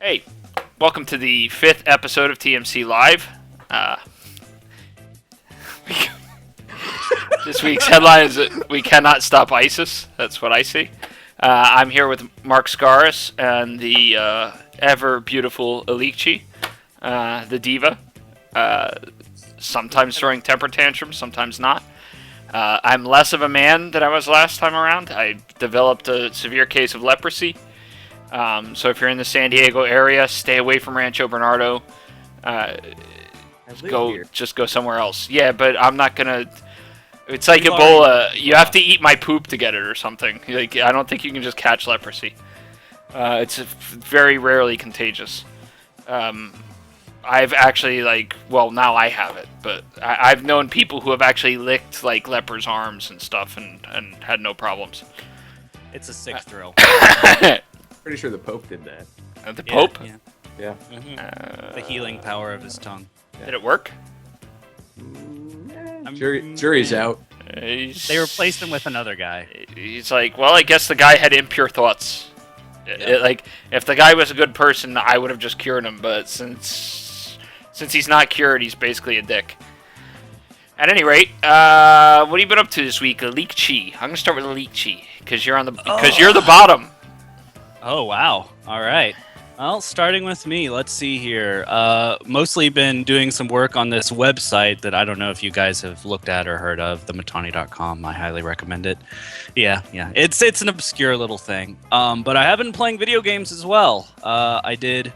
Hey, welcome to the 5th episode of TMC Live. This week's headline is that we cannot stop ISIS. That's what I see. I'm here with Mark Scaris and the ever beautiful Alikchi, the diva. Sometimes throwing temper tantrums, sometimes not. I'm less of a man than I was last time around. I developed a severe case of leprosy. So if you're in the San Diego area, stay away from Rancho Bernardo. Just go somewhere else. Yeah, but I'm not gonna. It's like Ebola. You have to eat my poop to get it or something. Like I don't think you can just catch leprosy. It's very rarely contagious. I've actually now I have it, but I've known people who have actually licked like lepers' arms and stuff and had no problems. It's a sick thrill. Pretty sure the Pope did that. The Pope? Yeah. Mm-hmm. The healing power of his tongue. Did it work? Jury's out. They replaced him with another guy. He's like, well, I guess the guy had impure thoughts. Like, if the guy was a good person, I would have just cured him. But since he's not cured, he's basically a dick. At any rate, what have you been up to this week, Alikchi? I'm gonna start with Alikchi because you're the bottom. Oh wow! All right. Well, starting with me, let's see here. Mostly been doing some work on this website that I don't know if you guys have looked at or heard of, thematani.com. I highly recommend it. Yeah. It's an obscure little thing. But I have been playing video games as well. I did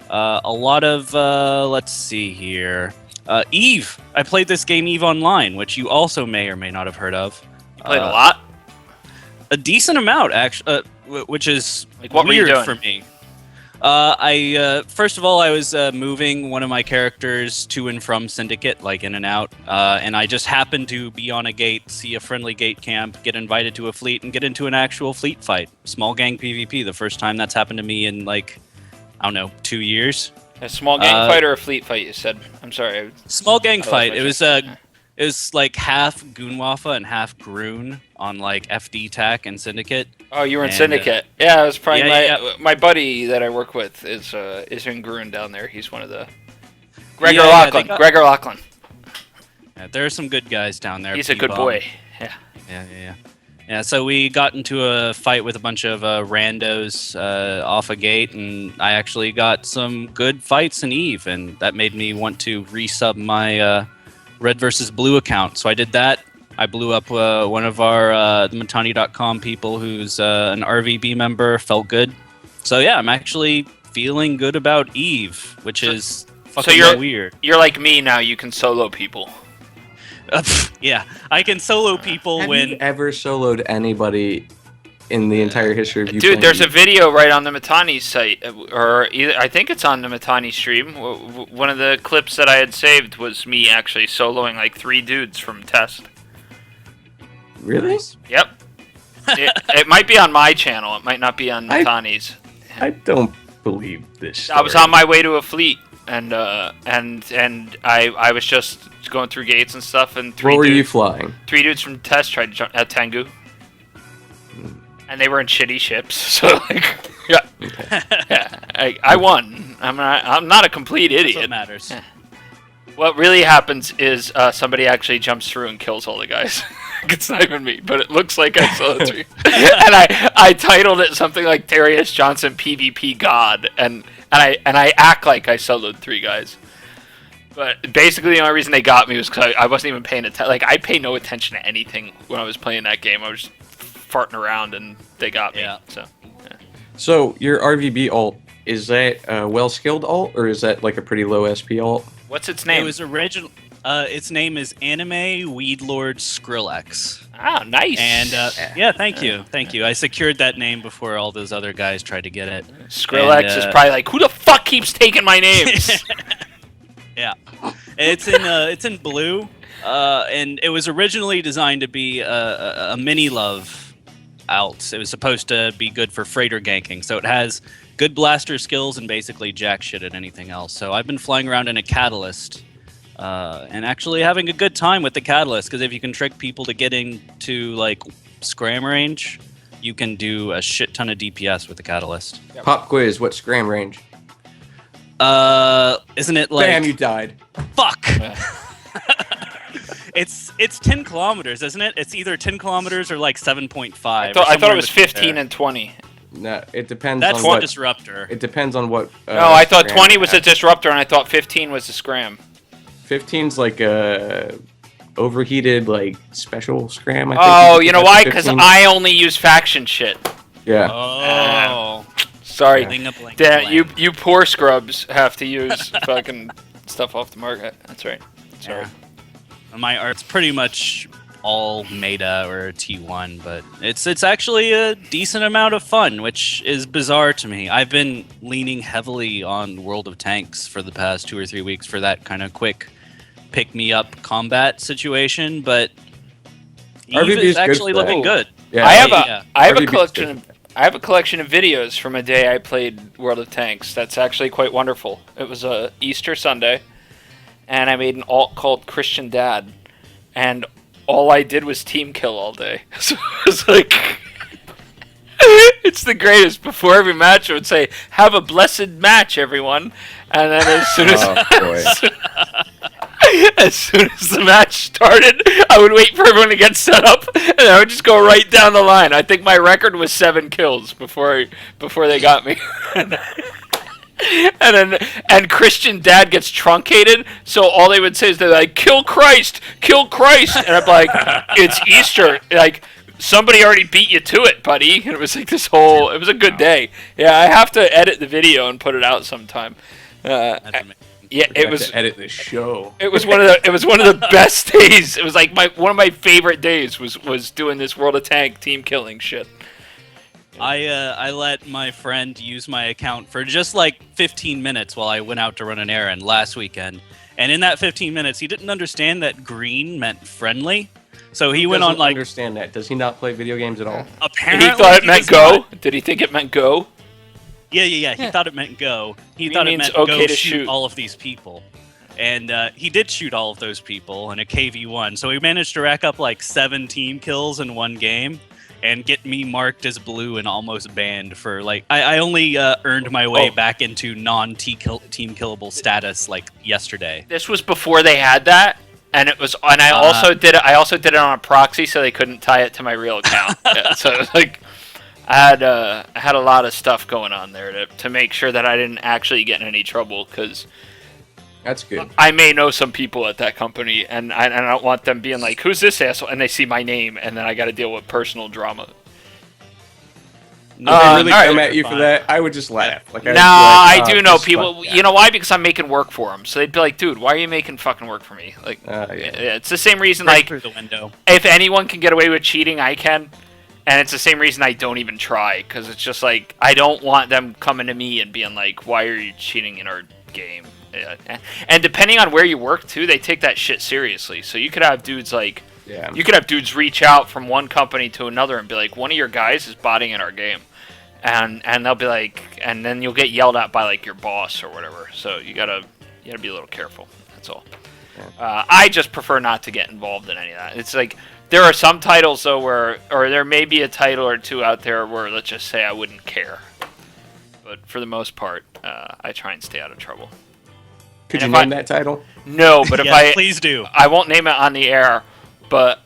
a lot of, let's see here. Eve. I played this game, Eve Online, which you also may or may not have heard of. You played a lot? A decent amount, actually, which is what weird were you doing? For me. I first of all, I was moving one of my characters to and from Syndicate, like in and out, and I just happened to be on a gate, see a friendly gate camp, get invited to a fleet, and get into an actual fleet fight. Small gang PvP, the first time that's happened to me in, like, I don't know, 2 years. A small gang fight or a fleet fight, you said? I'm sorry. Small gang fight. It was like half Goonwafa and half Groon on like FD Tech and Syndicate. Oh, you were in Syndicate. I was probably my buddy that I work with is in Groon down there. He's one of the Gregor Lachlan. Gregor Lachlan. Yeah, there are some good guys down there. He's a good boy. Yeah, so we got into a fight with a bunch of randos off a gate, and I actually got some good fights in Eve, and that made me want to resub my Red versus Blue account. So I did that. I blew up one of our the Matani.com people who's an RVB member. Felt good. So yeah, I'm actually feeling good about Eve, which is fucking weird. You're like me now. You can solo people. Yeah, I can solo people Have when... you ever soloed anybody in the entire history of you? Dude, there's a video right on the Matani site, or I think it's on the Matani stream. One of the clips that I had saved was me actually soloing like 3 dudes from Test. Really? Nice. Yep. It might be on my channel. It might not be on Matani's. I don't believe this story. I was on my way to a fleet, and I was just going through gates and stuff, and What were you flying? 3 dudes from Test tried to jump at Tengu. And they were in shitty ships, so like, I won. I'm not a complete idiot. That's what matters. What really happens is somebody actually jumps through and kills all the guys. It's not even me, but it looks like I saw it. And I titled it something like Darius Johnson PvP God, and I act like I soloed 3 guys. But basically, the only reason they got me was because I wasn't even paying attention. Like, I pay no attention to anything when I was playing that game. I was just farting around, and they got me. Yeah. So your RVB alt, is that a well-skilled alt, or is that like a pretty low SP alt? What's its name? It was original. Its name is Anime Weedlord Skrillex. Ah, nice. And yeah, thank you. I secured that name before all those other guys tried to get it. Skrillex is probably like, who the fuck keeps taking my names? Yeah, it's in blue, and it was originally designed to be a mini love alt. It was supposed to be good for freighter ganking, so it has good blaster skills and basically jack shit at anything else. So I've been flying around in a Catalyst, and actually having a good time with the Catalyst, because if you can trick people to getting to like scram range, you can do a shit ton of DPS with the Catalyst. Pop quiz, what scram range? Isn't it like? Bam, you died. Fuck. Yeah. It's 10 kilometers, isn't it? It's either 10 kilometers or like 7.5. I thought it was 15 and 20. No, it depends That's on the what. disruptor. It depends on what. No, I thought scram 20 you was a have. disruptor, and I thought 15 was a scram. 15's like a overheated like special scram. I think Oh, is you know what why? the Because 15 I only use faction shit. Yeah. Oh. Sorry. Bling-a-bling-bling. Damn, you poor scrubs have to use fucking stuff off the market. That's right. Sorry. Yeah. My art's pretty much all meta or T1, but it's actually a decent amount of fun, which is bizarre to me. I've been leaning heavily on World of Tanks for the past 2 or 3 weeks for that kind of quick pick-me-up combat situation, but RVB Eve is is good actually for that. looking good. Yeah. I have Yeah. a RVB 's collection good. I have a collection of videos from a day I played World of Tanks. That's actually quite wonderful. It was a Easter Sunday, and I made an alt called Christian Dad, and all I did was team kill all day. So it's like, it's the greatest. Before every match, I would say, "Have a blessed match, everyone," and then as soon as Oh boy. as soon as the match started, I would wait for everyone to get set up, and I would just go right down the line. I think my record was 7 kills before they got me. And Christian Dad gets truncated, so all they would say is they're like, kill Christ, and I'm like, it's Easter, like somebody already beat you to it, buddy. And it was like it was a good day. Yeah, I have to edit the video and put it out sometime. That's amazing. Yeah, I it have was. to edit this show. It was one of the best days. It was like one of my favorite days was doing this World of Tank team killing shit. I let my friend use my account for just like 15 minutes while I went out to run an errand last weekend. And in that 15 minutes, he didn't understand that green meant friendly. So he went on Doesn't like understand that. Does he not play video games at all? apparently He thought it meant does go. not. Did he think it meant go? Yeah. He thought it meant go. He Green thought it means meant okay go to shoot shoot. all of these people. And he did shoot all of those people in a KV1. So he managed to rack up like 7 team kills in one game and get me marked as blue and almost banned for like I only earned my way back into non-team killable status like yesterday. This was before they had that, and I also did it. I also did it on a proxy, so they couldn't tie it to my real account. Yeah, so it was like I had a lot of stuff going on there to make sure that I didn't actually get in any trouble, because That's good. I may know some people at that company, and I don't want them being like, "Who's this asshole?" and they see my name, and then I got to deal with personal drama. If they really alright. come at you for that, I would just laugh. Like, No, I'd be like, I "Oh, do know just people. fuck You know why? Because I'm making work for them. So they'd be like, "Dude, why are you making fucking work for me?" Like, Yeah. it's the same reason. Right Like, through the window. if anyone can get away with cheating, I can. And it's the same reason I don't even try, because it's just like, I don't want them coming to me and being like, "Why are you cheating in our game?" Yeah. And depending on where you work too, they take that shit seriously. So you could have dudes like, Yeah. you could have dudes reach out from one company to another and be like, "One of your guys is botting in our game," and they'll be like, and then you'll get yelled at by like your boss or whatever. So you gotta be a little careful. That's all. I just prefer not to get involved in any of that. It's like, there are some titles though or there may be a title or two out there where, let's just say, I wouldn't care. But for the most part, I try and stay out of trouble. Could And you if name that title? No, but if Yes, please do. I won't name it on the air, but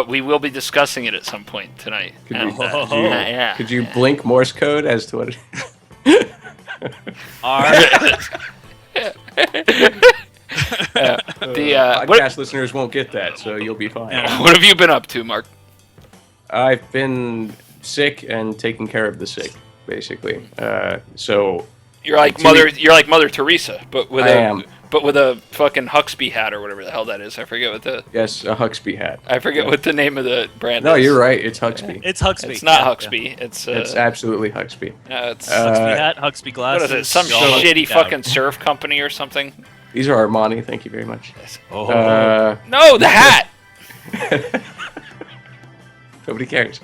we will be discussing it at some point tonight. Could And, you, yeah. could you blink Morse code as to what? Podcast listeners won't get that, so you'll be fine. Yeah. What have you been up to, Mark? I've been sick and taking care of the sick, basically. So You're like To Mother. me- You're like Mother Teresa, but with I am. but with a fucking Huxby hat or whatever the hell that is. I forget what yes, a Huxby hat. what the name of the brand No, is. you're right. It's Huxby. It's Huxby. It's not Yeah, Huxby. It's It's absolutely Huxby. it's Huxby hat, Huxby what glasses. is it? Some all shitty hooked out. fucking surf company or something. These are Armani. Thank you very much. Oh. No, the hat. Nobody cares.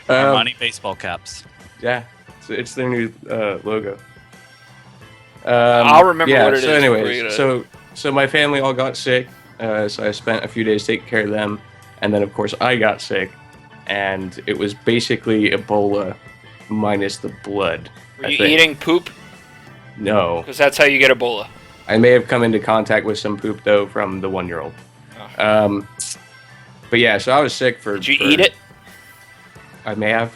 Armani baseball caps. Yeah, it's their new logo. I'll remember yeah, what it so is before anyways, you so my family all got sick, so I spent a few days taking care of them, and then of course I got sick, and it was basically Ebola minus the blood. Were I you think. eating poop? No. Because that's how you get Ebola. I may have come into contact with some poop though from the 1-year-old. Oh. But yeah, so I was sick for. Did you eat it? I may have.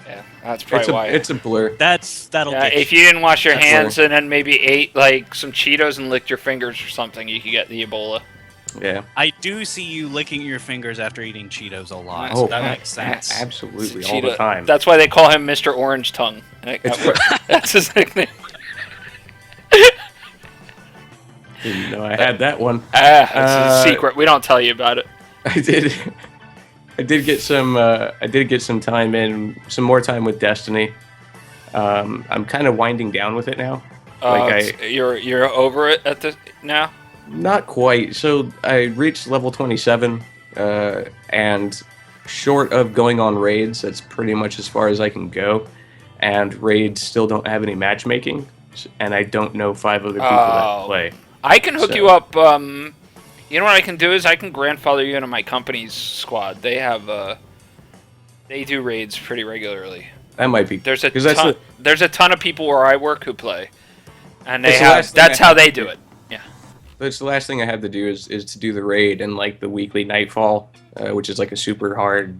Yeah, that's probably why. It's a blur. That'll get if you didn't wash your That's hands and then maybe ate like some Cheetos and licked your fingers or something, you could get the Ebola. Yeah. I do see you licking your fingers after eating Cheetos a lot. Oh, So that makes sense. Absolutely, all Cheeto- the time. That's why they call him Mr. Orange Tongue. That's his nickname. Didn't know I had that one. It's a secret. We don't tell you about it. I did get some time in, some more time with Destiny. I'm kind of winding down with it now. You're over it at this now. Not quite. So I reached level 27, and short of going on raids, that's pretty much as far as I can go. And raids still don't have any matchmaking, and I don't know 5 other people that play. I can hook you up. You know what I can do is I can grandfather you into my company's squad. They have they do raids pretty regularly. That might be There's a ton of people where I work who play, and that's how they do it. Yeah. That's the last thing I have to do is to do the raid and like the weekly Nightfall, which is like a super hard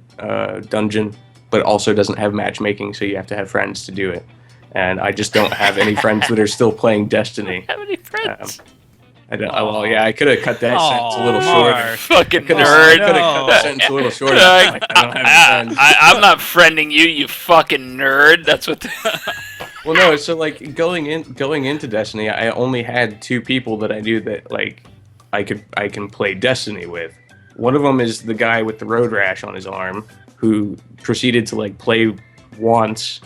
dungeon, but also doesn't have matchmaking, so you have to have friends to do it. And I just don't have any friends that are still playing Destiny. How many friends? I don't. Well, yeah, I could have cut that sentence a little short. Fucking nerd. I could have cut that sentence a little shorter. Like, I don't have any friends. I'm not friending you, you fucking nerd. That's what. Well, no. So like going into Destiny, I only had 2 people that I knew that like I can play Destiny with. One of them is the guy with the road rash on his arm, who proceeded to like play once.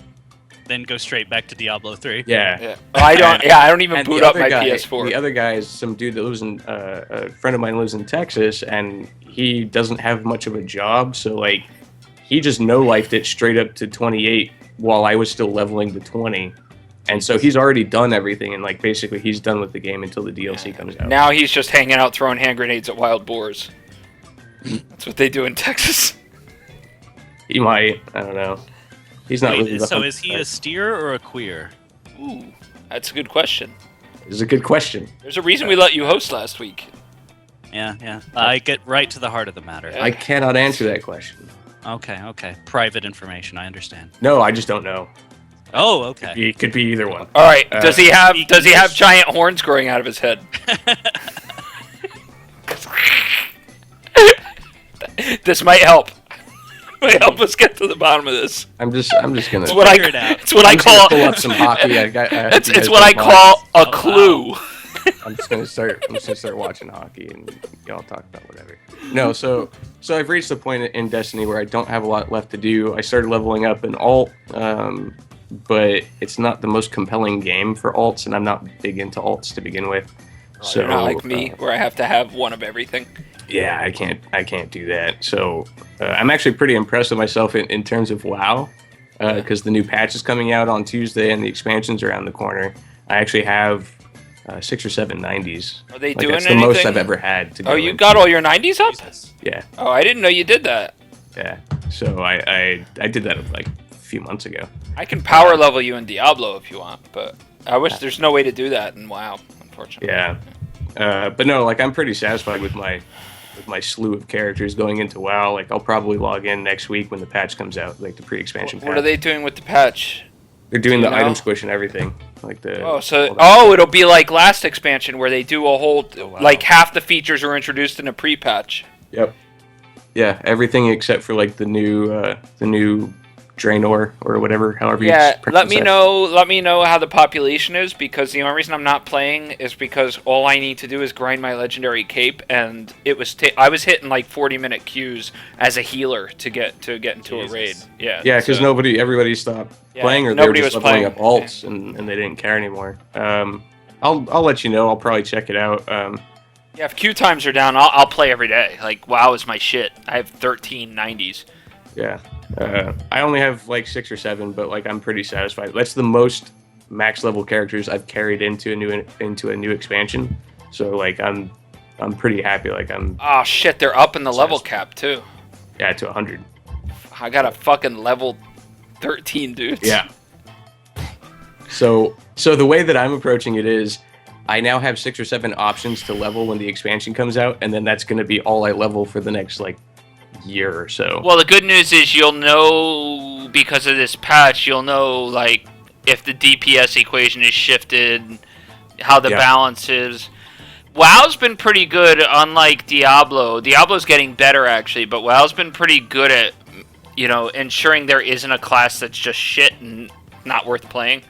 Then go straight back to Diablo 3. Yeah. I don't even boot up my PS4. The other guy is some dude that lives in a friend of mine lives in Texas, and he doesn't have much of a job, so like he just no-lifed it straight up to 28 while I was still leveling to 20. And so he's already done everything, and like basically he's done with the game until the DLC comes out. Now he's just hanging out throwing hand grenades at wild boars. That's what they do in Texas. He might. I don't know. He's not really. So is he a steer or a queer? Ooh, that's a good question. It's a good question. There's a reason we let you host last week. Yeah. I get right to the heart of the matter. I cannot answer that question. Okay. Private information, I understand. No, I just don't know. Oh, okay. It could be either one. All right. Does he have giant horns growing out of his head? This might help. Help us get to the bottom of this. I'm just gonna. It's what I call. Pull up some hockey. It's what I call a clue. Wow. I'm just gonna start watching hockey, and y'all talk about whatever. No, so I've reached the point in Destiny where I don't have a lot left to do. I started leveling up in alt, but it's not the most compelling game for alts, and I'm not big into alts to begin with. So you're not like me, where I have to have one of everything. Yeah, I can't do that. So I'm actually pretty impressed with myself in terms of WoW, because the new patch is coming out on Tuesday and the expansion's around the corner. I actually have 6 or 7 90s. Are they like, doing that's anything? the most I've ever had to go. Oh, you got all your 90s up? Yeah. Oh, I didn't know you did that. Yeah. So I did that like a few months ago. I can power level you in Diablo if you want, but I wish there's no way to do that in WoW, unfortunately. Yeah. But no, like I'm pretty satisfied with my slew of characters going into WoW. Like I'll probably log in next week when the patch comes out, like the pre-expansion patch. What are they doing with the patch? They're doing the item squish and everything. Like the it'll be like last expansion where they do a whole like half the features were introduced in a pre-patch. Yep. Yeah, everything except for like the new Draenor or whatever, however you pronounce let me know how the population is, because the only reason I'm not playing is because all I need to do is grind my legendary cape, and I was hitting like 40-minute queues as a healer to get into a raid. Yeah. Yeah, because everybody stopped playing, or they were just leveling up alts and they didn't care anymore. I'll let you know. I'll probably check it out. Yeah, if queue times are down, I'll play every day. Like WoW is my shit. I have 13 90s. Yeah. I only have like 6 or 7, but like I'm pretty satisfied. That's the most max level characters I've carried into a new expansion. So like I'm pretty happy. Like I'm. Oh shit! They're up in the level cap too. Yeah, to 100. I got a fucking level 13 dudes. Yeah. So the way that I'm approaching it is, I now have 6 or 7 options to level when the expansion comes out, and then that's going to be all I level for the next like year or so. Well, the good news is you'll know because of this patch. You'll know like if the DPS equation is shifted, how the balance is. WoW's been pretty good, unlike Diablo. Diablo's getting better actually, but WoW's been pretty good at ensuring there isn't a class that's just shit and not worth playing.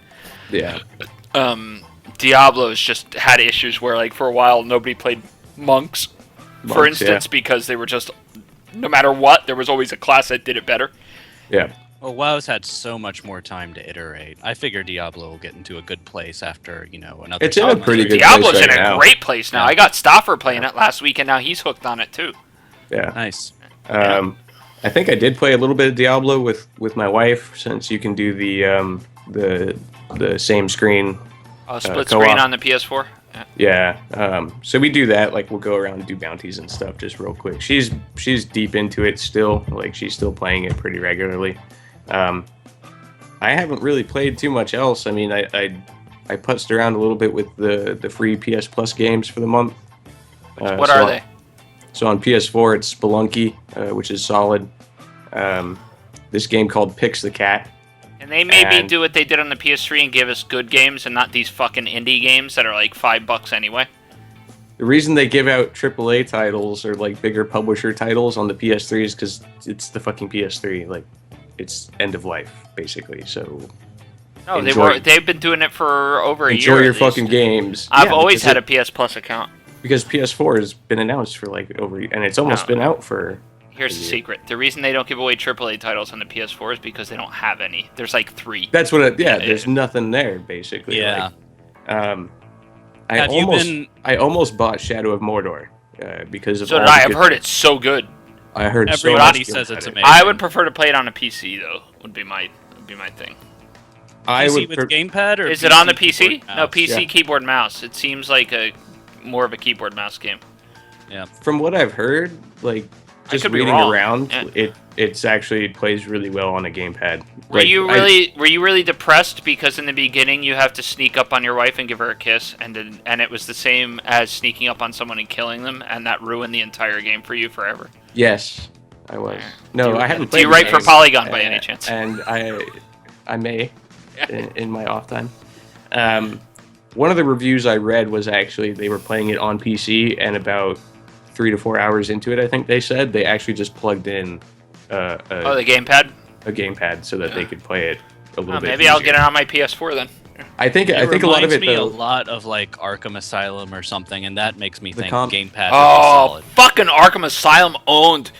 Yeah. Diablo's just had issues where, like, for a while, nobody played monks for instance, because they were just, no matter what, there was always a class that did it better. Yeah. Well, WoW's had so much more time to iterate. I figure Diablo will get into a good place after, another... It's in a pretty good Diablo's place right in a great place now. I got Stoffer playing it last week, and now he's hooked on it, too. Yeah. Nice. I think I did play a little bit of Diablo with my wife, since you can do the same screen. Split screen on the PS4? Yeah. So we do that. Like, we'll go around and do bounties and stuff just real quick. She's deep into it still. Like, she's still playing it pretty regularly. I haven't really played too much else. I mean, I putzed around a little bit with the free PS Plus games for the month. What are they? So on PS4, it's Spelunky, which is solid. This game called Pix the Cat. And they maybe do what they did on the PS3 and give us good games and not these fucking indie games that are like $5 anyway. The reason they give out AAA titles or like bigger publisher titles on the PS3 is because it's the fucking PS3. Like, it's end of life, basically. So no, they've been doing it for over a year. Enjoy your fucking games. I've always had a PS Plus account. Because PS4 has been announced for like over, and it's almost been out for. Here's the secret: the reason they don't give away AAA titles on the PS4 is because they don't have any. There's like 3. That's what. There's nothing there basically. Yeah. Like, I almost bought Shadow of Mordor because of. So did I. I've heard it's so good. I heard everybody says it's amazing. I would prefer to play it on a PC though. Would be my thing. PC with gamepad, or is it on the PC? No, PC keyboard mouse. It seems like more of a keyboard mouse game. Yeah. From what I've heard, like just reading around, it's actually plays really well on a gamepad. Were you really depressed because in the beginning you have to sneak up on your wife and give her a kiss, and it was the same as sneaking up on someone and killing them, and that ruined the entire game for you forever? Yes, I was. No, I haven't played. Do you write for Polygon by any chance? And I may in my off time. One of the reviews I read was actually they were playing it on PC, and about 3 to 4 hours into it, I think they said, they actually just plugged in the gamepad? A gamepad so that they could play it a little bit maybe easier. I'll get it on my PS4 then. I think a lot of it, me though, a lot of like Arkham Asylum or something, and that makes me think gamepad would be Oh, solid. fucking Arkham Asylum owned.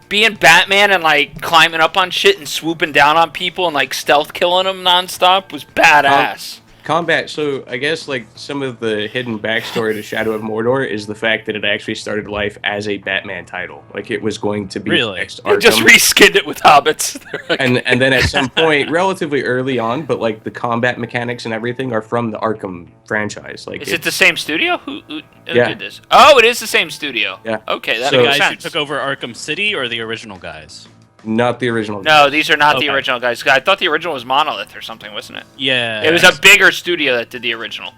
Being Batman and like climbing up on shit and swooping down on people and like stealth killing them nonstop was badass. Combat, so I guess like some of the hidden backstory to Shadow of Mordor is the fact that it actually started life as a Batman title. Like, it was going to be next Arkham. They just reskinned it with hobbits. and then at some point, relatively early on, but like the combat mechanics and everything are from the Arkham franchise. Like, is it the same studio? Who did this? Oh, it is the same studio. Yeah. Okay, that So makes guys sense. who took over Arkham City or the original guys? Not the original. No, these are not the original guys. I thought the original was Monolith or something, wasn't it? Yeah. It was a bigger studio that did the original.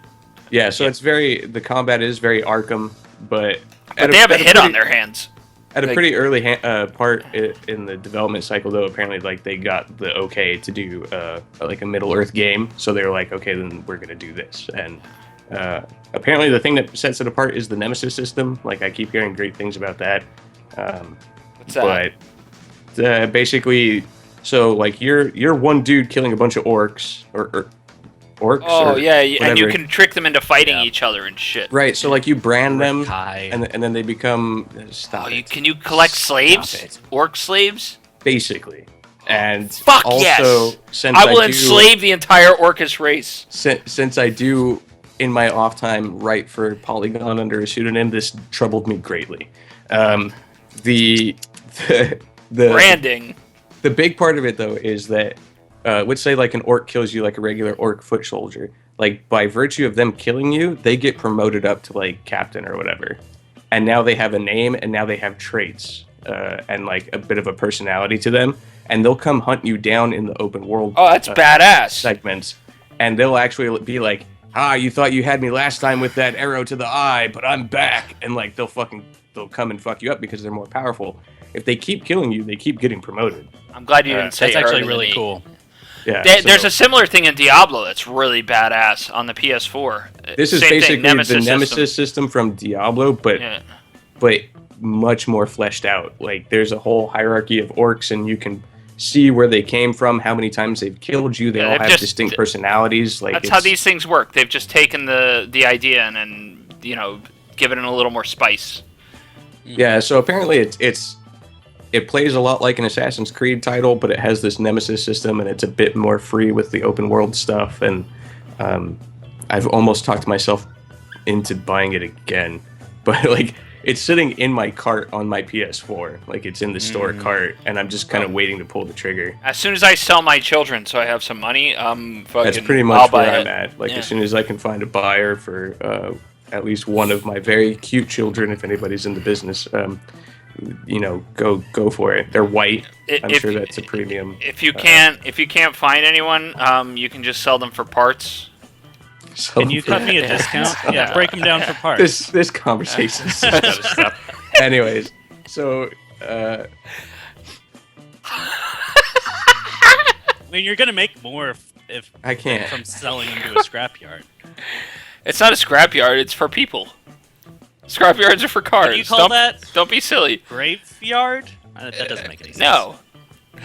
Yeah, so it's the combat is very Arkham, but they have a hit on their hands. At a pretty early part in the development cycle, though, apparently, like, they got the okay to do like a Middle Earth game, so they were like, okay, then we're gonna do this. And apparently, the thing that sets it apart is the Nemesis system. Like, I keep hearing great things about that. What's that? But basically, so like you're one dude killing a bunch of orcs or orcs. Oh, or yeah, whatever. and you can trick them into fighting each other and shit. Right, so like you brand them, and then they become. Can you collect slaves? Orc slaves? Basically. And fuck also, yes! Since I will enslave the entire Orcish race. Since I do, in my off time, write for Polygon under a pseudonym, this troubled me greatly. The branding. The big part of it, though, is that let's say like an orc kills you like a regular orc foot soldier. Like, by virtue of them killing you, they get promoted up to like captain or whatever, and now they have a name and now they have traits and like a bit of a personality to them, and they'll come hunt you down in the open world. Oh, that's badass. Segments, and they'll actually be like, you thought you had me last time with that arrow to the eye, but I'm back, and like they'll come and fuck you up because they're more powerful. If they keep killing you, they keep getting promoted. I'm glad you didn't say That's actually Erwin really and E. cool. Yeah, There's a similar thing in Diablo that's really badass on the PS4. This is Same basically thing, the Nemesis system from Diablo, but much more fleshed out. Like there's a whole hierarchy of orcs, and you can see where they came from, how many times they've killed you. They all have distinct personalities. Like that's how these things work. They've just taken the idea and then given it a little more spice. Yeah. So apparently it plays a lot like an Assassin's Creed title, but it has this Nemesis system, and it's a bit more free with the open world stuff. And I've almost talked myself into buying it again, but like. It's sitting in my cart on my PS4, like it's in the store cart, and I'm just kind of waiting to pull the trigger. As soon as I sell my children, so I have some money, That's pretty much where I'm at. Like as soon as I can find a buyer for at least one of my very cute children, if anybody's in the business, go for it. They're white. I'm sure that's a premium. If you can't find anyone, you can just sell them for parts. Can you cut me a discount? Yeah, break them down for parts. This conversation is just gotta stop. Anyways, so I mean, you're gonna make more if I can't from selling them to a scrapyard. It's not a scrapyard. It's for people. Scrapyards are for cars. What do you call that? Don't be silly. Graveyard? That doesn't make any sense. No.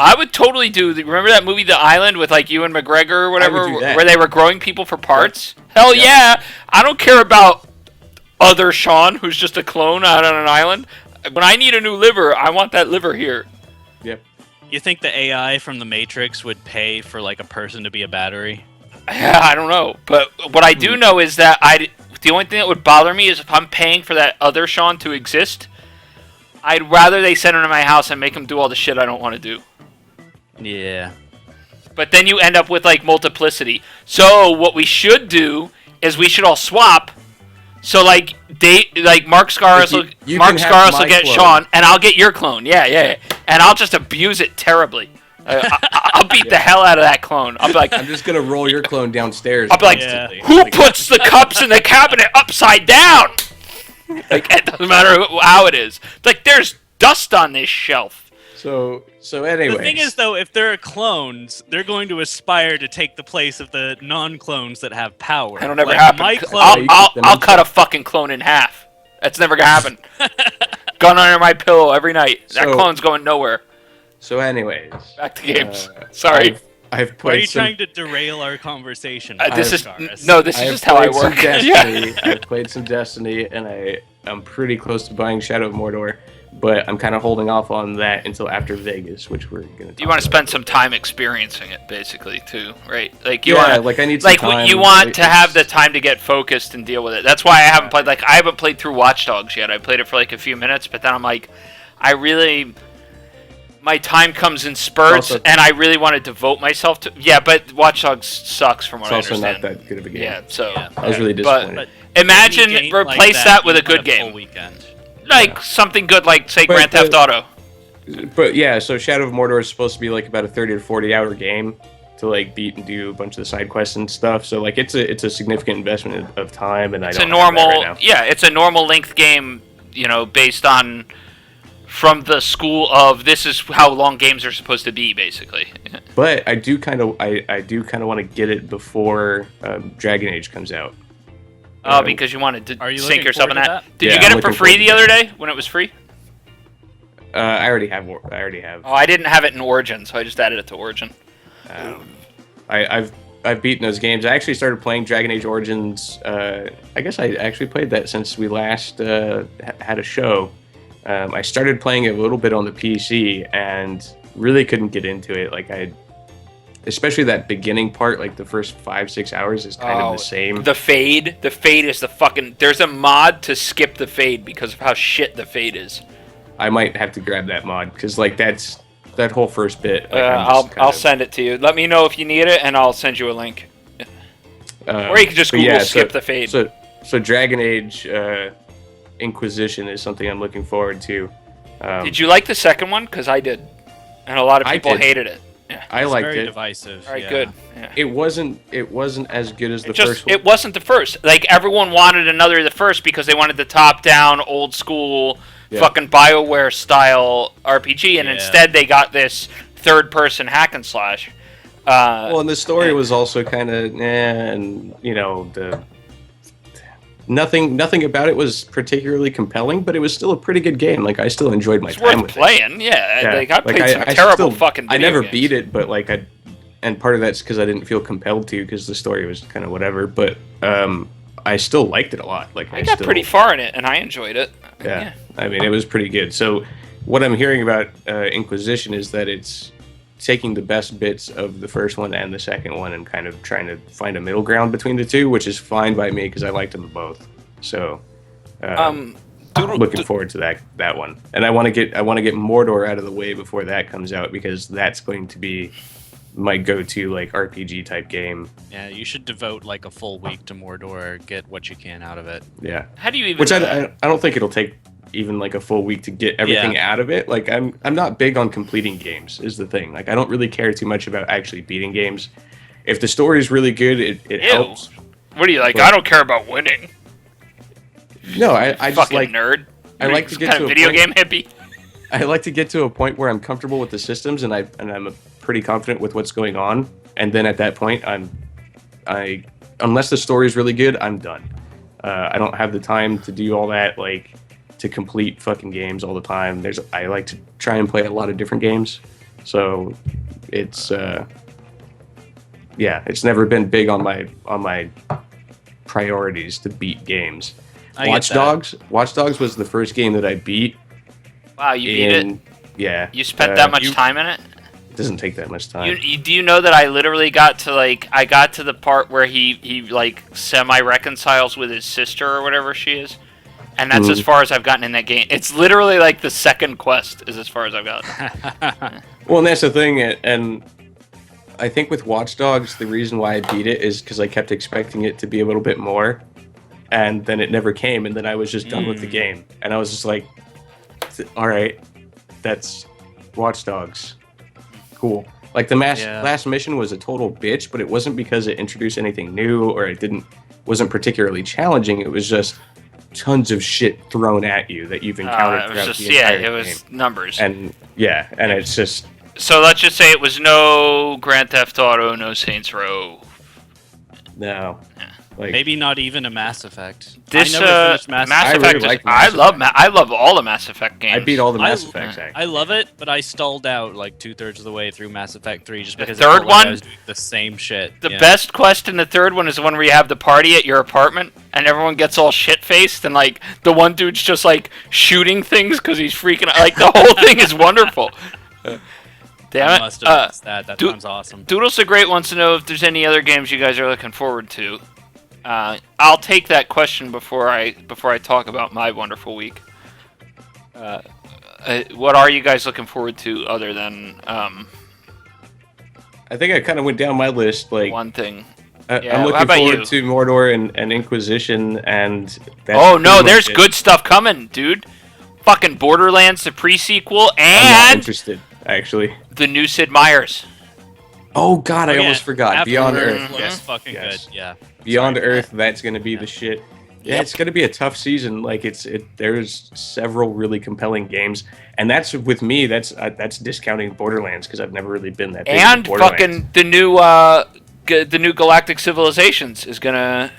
I would totally remember that movie The Island with like Ewan McGregor or whatever, where they were growing people for parts? Hell yeah! I don't care about other Sean, who's just a clone out on an island. When I need a new liver, I want that liver here. Yep. You think the AI from The Matrix would pay for like a person to be a battery? I don't know, but what I do know is that the only thing that would bother me is if I'm paying for that other Sean to exist, I'd rather they send him to my house and make him do all the shit I don't want to do. Yeah. But then you end up with like multiplicity. So what we should do is we should all swap. So like Mark Scaros will get clone. Sean, and I'll get your clone. Yeah. And I'll just abuse it terribly. I'll beat the hell out of that clone. I'll be like, I'm just gonna roll your clone downstairs. I'll be like, who puts the cups in the cabinet upside down? Like it doesn't matter how it is. Like there's dust on this shelf. So anyway. The thing is, though, if there are clones, they're going to aspire to take the place of the non-clones that have power. That'll never happen. My clone, I'll cut a fucking clone in half. That's never gonna happen. Gun under my pillow every night. That clone's going nowhere. So anyways. Back to games. Sorry. I've played Why are you trying to derail our conversation? This is just how I work. I've played some Destiny, and I'm pretty close to buying Shadow of Mordor. But I'm kind of holding off on that until after Vegas, which we're gonna. You want to spend some time experiencing it, basically, too, right? Like I need some time. You want to have the time to get focused and deal with it. That's why I haven't played. Like I haven't played through Watch Dogs yet. I played it for like a few minutes, but then I'm like, my time comes in spurts, and I really want to devote myself to. Yeah, but Watch Dogs sucks from what I understand. It's also not that good of a game. Yeah, so I was really disappointed. But imagine replace that with a good game. Weekend. Like something good, like say Grand Theft Auto. But yeah, so Shadow of Mordor is supposed to be like about a 30 to 40 hour game to like beat and do a bunch of the side quests and stuff. So like it's a significant investment of time, and it's a normal length game, based on from the school of this is how long games are supposed to be, basically. But I do kind of want to get it before Dragon Age comes out. Oh, because you wanted to sink yourself in that? Did you get it for free the other day when it was free? I already have. Oh, I didn't have it in Origin, so I just added it to Origin. I've beaten those games. I actually started playing Dragon Age Origins. I guess I actually played that since we last had a show. I started playing it a little bit on the PC and really couldn't get into it. Like especially that beginning part, like the first 5-6 hours is kind of the same. The fade is the fucking. There's a mod to skip the fade because of how shit the fade is. I might have to grab that mod because like that whole first bit. Like, I'll send it to you. Let me know if you need it, and I'll send you a link. Or you can just Google skip the fade. So Dragon Age Inquisition is something I'm looking forward to. Did you like the second one? Because I did, and a lot of people hated it. Yeah. I It's liked very it. divisive. All right, yeah. good. Yeah. It wasn't as good as the first one. It wasn't the first. Like everyone wanted another the first because they wanted the top-down, old school, fucking BioWare style RPG, and Yeah. instead they got this third-person hack and slash. Well, and the story was also kind of, and you know, nothing about it was particularly compelling, but it was still a pretty good game. Like I still enjoyed my It's time worth with playing. Yeah, it. like I played some terrible fucking. I Video never games. beat it, but like and part of that's because I didn't feel compelled to because the story was kind of whatever. But I still liked it a lot. Like I got pretty far in it, and I enjoyed it. Yeah, I mean, it was pretty good. So, what I'm hearing about Inquisition is that it's taking the best bits of the first one and the second one and kind of trying to find a middle ground between the two, which is fine by me because I liked them both. So, looking forward to that one. And I want to get Mordor out of the way before that comes out because that's going to be my go-to like RPG type game. Yeah, you should devote like a full week to Mordor, get what you can out of it. Yeah. How do you even? Which I don't think it'll take even like a full week to get everything out of it. Like I'm not big on completing games is the thing. Like I don't really care too much about actually beating games. If the story is really good, it helps. What do you like? But, I don't care about winning. No, I just Fucking like nerd. I like to get kind to of a video point, game hippie. I like to get to a point where I'm comfortable with the systems and I'm pretty confident with what's going on. And then at that point, unless the story is really good, I'm done. I don't have the time to do all that, like to complete fucking games all the time. I like to try and play a lot of different games, so it's it's never been big on my priorities to beat games. Watch Dogs was the first game that I beat. Wow, you beat it? Yeah. You spent that much time in it? It doesn't take that much time. Do you know that I literally got to the part where he like semi-reconciles with his sister or whatever she is? And that's as far as I've gotten in that game. It's literally like the second quest is as far as I've gotten. Well, and that's the thing, and I think with Watch Dogs, the reason why I beat it is because I kept expecting it to be a little bit more, and then it never came, and then I was just done with the game. And I was just like, all right, that's Watch Dogs. Cool. Like the last mission was a total bitch, but it wasn't because it introduced anything new or it wasn't particularly challenging. It was just tons of shit thrown at you that you've encountered throughout the entire game. It was numbers. And it's just. So let's just say it was no Grand Theft Auto, no Saints Row. No. Yeah. Like, maybe not even a Mass Effect. This I never finished Mass I Effect. really like Mass I love all the Mass Effect games. I beat all the Mass Effects. I love it, but I stalled out like 2/3 of the way through Mass Effect 3 just because the third I one was doing the same shit. The best quest in the third one is the one where you have the party at your apartment and everyone gets all shit faced and like the one dude's just like shooting things because he's freaking out. Like the whole thing is wonderful. Damn I it! must have missed that. That sounds awesome. Doodles the Great wants to know if there's any other games you guys are looking forward to. I'll take that question before I talk about my wonderful week. What are you guys looking forward to other than? I think I kind of went down my list. Like one thing. I'm looking forward to Mordor and Inquisition and. Oh no, there's good stuff coming, dude. Fucking Borderlands, the pre-sequel, and I'm not interested, actually. The new Sid Meier's. Oh God, I almost forgot. Beyond Earth. Looks fucking good. Yeah. Beyond Earth, that's gonna be the shit. Yeah, it's gonna be a tough season. Like there's several really compelling games, and that's with me. That's discounting Borderlands because I've never really been that big And into Borderlands. fucking the new Galactic Civilizations is gonna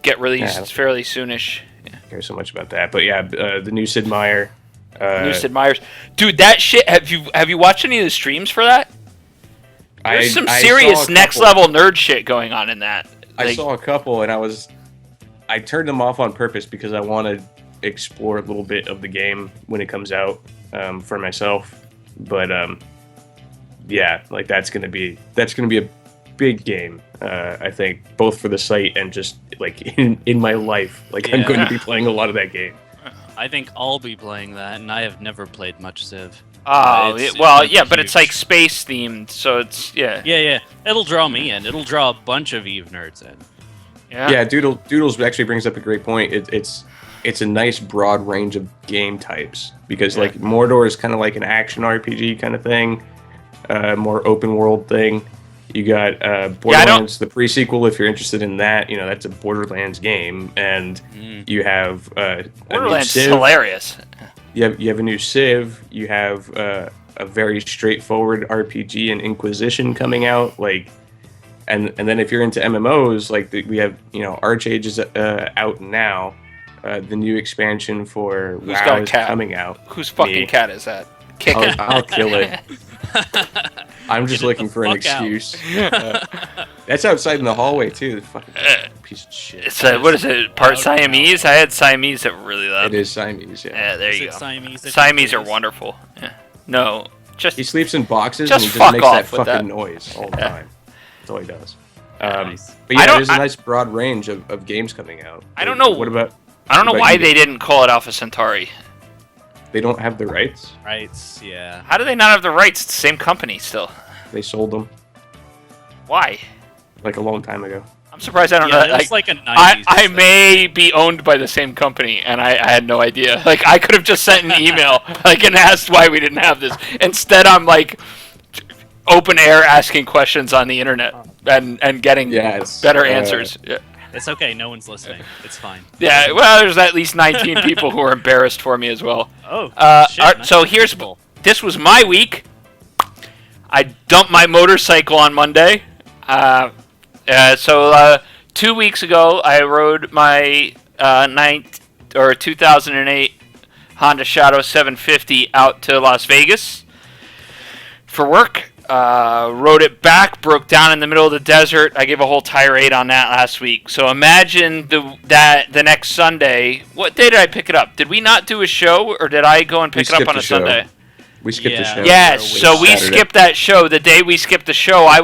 get released fairly soonish. I care so much about that, but yeah, the new Sid Meier. New Sid Meier's, dude. That shit. Have you watched any of the streams for that? There's some serious next level nerd shit going on in that. I saw a couple, and I turned them off on purpose because I want to explore a little bit of the game when it comes out for myself. But yeah, like that's gonna be a big game. I think both for the site and just like in my life. Like I'm going to be playing a lot of that game. I think I'll be playing that, and I have never played much Civ. Oh, but it's like space themed, so it's Yeah. It'll draw me in. It'll draw a bunch of Eve nerds in. Yeah, Doodles actually brings up a great point. It's a nice broad range of game types because like Mordor is kind of like an action RPG kind of thing. more open world thing. You got Borderlands, the pre-sequel, if you're interested in that. That's a Borderlands game, and you have Borderlands is hilarious. You have a new Civ. You have a very straightforward RPG and Inquisition coming out. And then if you're into MMOs, we have ArcheAge is out now. The new expansion for WoW is coming out. Whose fucking cat is that? Kick it. I'll kill it. I'm just looking for an excuse. That's outside in the hallway too. Fucking piece of shit. It's what is it? Part Siamese? I had Siamese that were really loud. It is Siamese. Yeah. There you go. Siamese are wonderful. Yeah. No, he sleeps in boxes just and he just makes that fucking that noise all the time. That's all he does. But yeah, there's a nice broad range of games coming out. I don't know. I don't know why they didn't call it Alpha Centauri. They don't have the rights. Rights, yeah. How do they not have the rights? It's the same company still. They sold them. Why? A long time ago. I'm surprised I don't know. It was like a 90s. I may be owned by the same company, and I had no idea. I could have just sent an email and asked why we didn't have this. Instead, I'm open air asking questions on the internet and getting better answers. Yeah. It's okay. No one's listening. It's fine. Yeah. Well, there's at least 19 people who are embarrassed for me as well. Oh. Shit, so this was my week. I dumped my motorcycle on Monday. 2 weeks ago, I rode my 2008 Honda Shadow 750 out to Las Vegas for work. Rode it back, broke down in the middle of the desert. I gave a whole tirade on that last week. So imagine the next Sunday. What day did I pick it up? Did we not do a show, or did I go and pick it up on a Sunday? We skipped the show. Yes, so we skipped that show. The day we skipped the show, I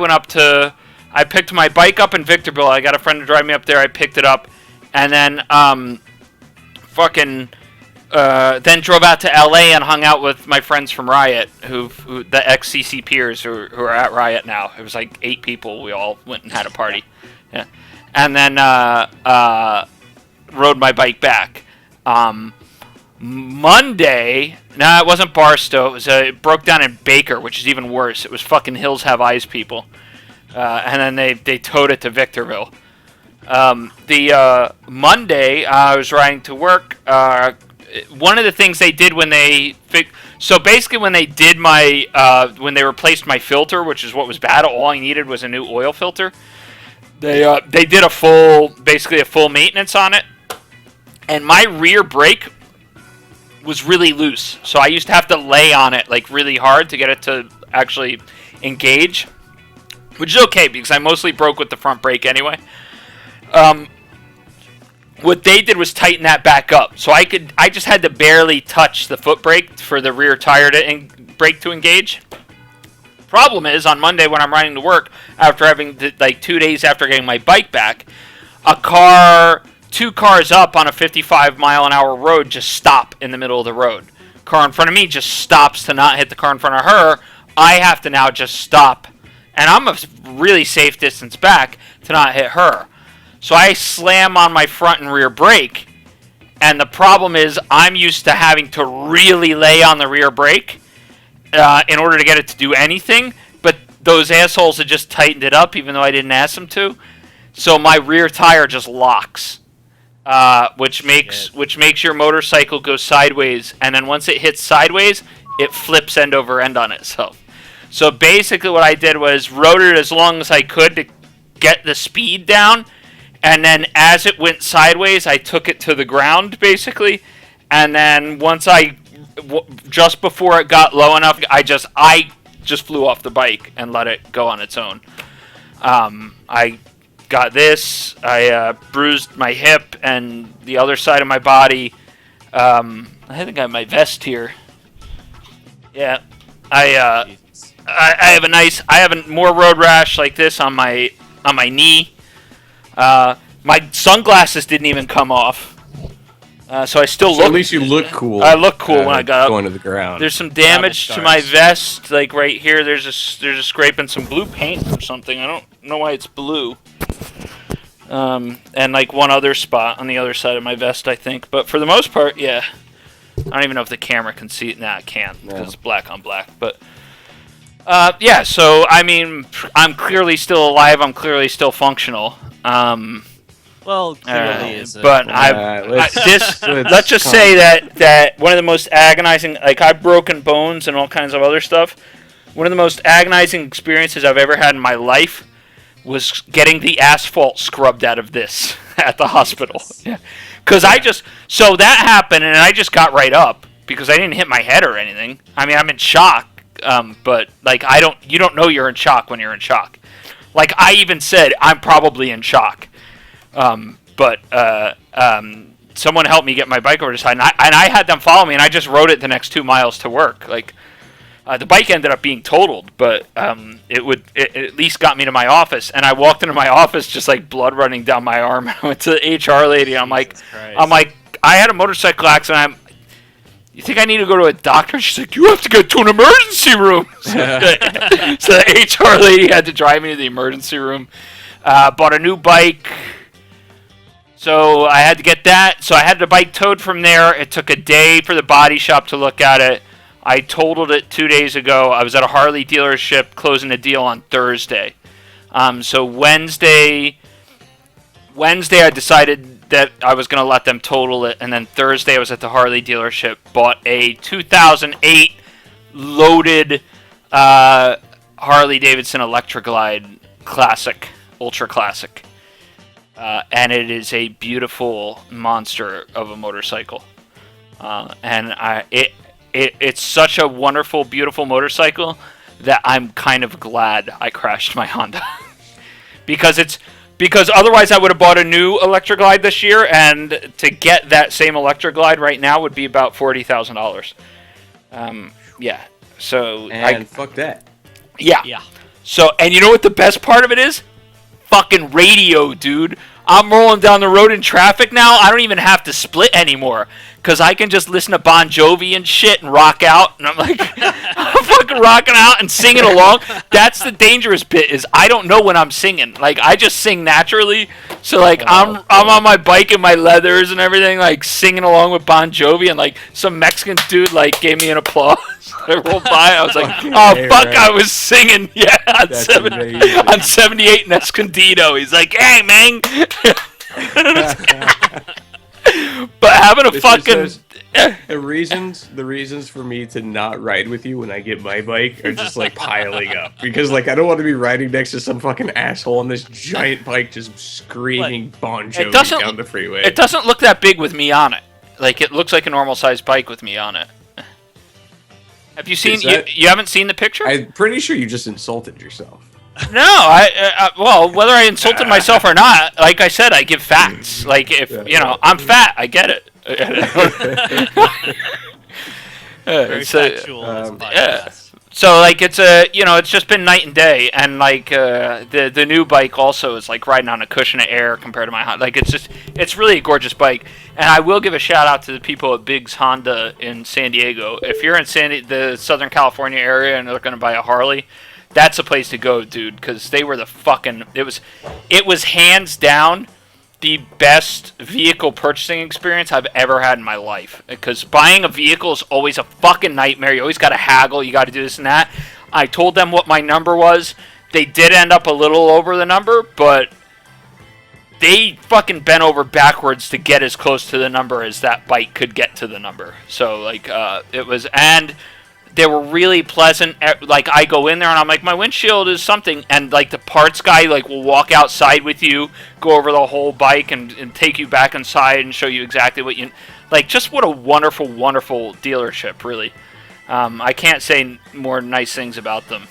picked my bike up in Victorville. I got a friend to drive me up there. I picked it up, and then then drove out to LA and hung out with my friends from Riot, who the ex-CC peers who are at Riot now. It was 8 people. We all went and had a party. Yeah. And then rode my bike back. Monday, it wasn't Barstow. It broke down in Baker, which is even worse. It was fucking Hills Have Eyes people. And then they towed it to Victorville. The Monday, I was riding to work. One of the things they did when they when they did when they replaced my filter, which is what was bad, all I needed was a new oil filter. They did a full maintenance on it, and my rear brake was really loose, so I used to have to lay on it really hard to get it to actually engage, which is okay because I mostly broke with the front brake anyway. What they did was tighten that back up, so I just had to barely touch the foot brake for the rear tire brake to engage. Problem is, on Monday when I'm riding to work, after having 2 days after getting my bike back, 2 cars up on a 55-mile-an-hour road just stop in the middle of the road. Car in front of me just stops to not hit the car in front of her. I have to now just stop, and I'm a really safe distance back to not hit her. So I slam on my front and rear brake, and the problem is I'm used to having to really lay on the rear brake in order to get it to do anything, but those assholes had just tightened it up even though I didn't ask them to. So my rear tire just locks, which makes your motorcycle go sideways, and then once it hits sideways, it flips end over end on itself. So basically what I did was rode it as long as I could to get the speed down, and then as it went sideways, I took it to the ground, basically. And then once just before it got low enough, I just flew off the bike and let it go on its own. I got this. I bruised my hip and the other side of my body. I think I have my vest here. Yeah. I have more road rash like this on my knee. My sunglasses didn't even come off, so I still look. At least you look cool. I look cool when I got up. Going to the ground. There's some damage to my vest, right here. There's a scrape and some blue paint or something. I don't know why it's blue. And one other spot on the other side of my vest, I think. But for the most part, yeah. I don't even know if the camera can see it. Nah, it can't because it's black on black. But Yeah, so I mean, I'm clearly still alive. I'm clearly still functional. Well, clearly is. But let's just say that one of the most agonizing, like I've broken bones and all kinds of other stuff. One of the most agonizing experiences I've ever had in my life was getting the asphalt scrubbed out of this at the hospital. Yeah, because so that happened and I just got right up because I didn't hit my head or anything. I mean, I'm in shock. But like you don't know you're in shock when you're in shock. Like I even said I'm probably in shock. But someone helped me get my bike over the side, and I had them follow me, and I just rode it the next 2 miles to work. Like the bike ended up being totaled, but it at least got me to my office, and I walked into my office just like blood running down my arm. I went to the HR lady. I'm like, I had a motorcycle accident. You think I need to go to a doctor? She's like, you have to get to an emergency room. So the HR lady had to drive me to the emergency room. Bought a new bike. So I had to get that. So I had the bike towed from there. It took a day for the body shop to look at it. I totaled it 2 days ago. I was at a Harley dealership closing a deal on Thursday. So Wednesday I decided that I was going to let them total it, and then Thursday I was at the Harley dealership, bought a 2008 loaded Harley Davidson Electroglide Classic, Ultra Classic, and it is a beautiful monster of a motorcycle, and it's such a wonderful, beautiful motorcycle that I'm kind of glad I crashed my Honda because otherwise I would have bought a new Electroglide this year, and to get that same Electroglide right now would be about $40,000. Yeah. So fuck that. Yeah. So, and you know what the best part of it is? Fucking radio, dude. I'm rolling down the road in traffic now. I don't even have to split anymore because I can just listen to Bon Jovi and shit and rock out. And I'm like, I'm fucking rocking out and singing along. That's the dangerous bit is I don't know when I'm singing. Like I just sing naturally. So like I'm on my bike in my leathers and everything, like singing along with Bon Jovi, and like some Mexican dude like gave me an applause. I rolled by. I was like, "Oh fuck!" Right. I was singing, on 78 in Escondido. He's like, "Hey, man!" But having a fucking the reasons for me to not ride with you when I get my bike are just like piling up because like I don't want to be riding next to some fucking asshole on this giant bike just screaming Bon Jovi down the freeway. It doesn't look that big with me on it. Like it looks like a normal sized bike with me on it. Have you seen? You haven't seen the picture? I'm pretty sure you just insulted yourself. No, well, whether I insulted myself or not, like I said, I give facts. Like if I'm fat, I get it. Very factual. Yeah. So like it's just been night and day, and like the new bike also is like riding on a cushion of air compared to my Honda. Like it's really a gorgeous bike, and I will give a shout out to the people at Biggs Honda in San Diego. If you're in the Southern California area and they're going to buy a Harley, that's a place to go, dude, because they were it was hands down the best vehicle purchasing experience I've ever had in my life. Because buying a vehicle is always a fucking nightmare. You always got to haggle. You got to do this and that. I told them what my number was. They did end up a little over the number, but they fucking bent over backwards to get as close to the number as that bike could get to the number. So, like, it was... And they were really pleasant. Like, I go in there and I'm like, my windshield is something, and like the parts guy like will walk outside with you, go over the whole bike and take you back inside and show you exactly what you like. Just what a wonderful dealership, really. I can't say more nice things about them.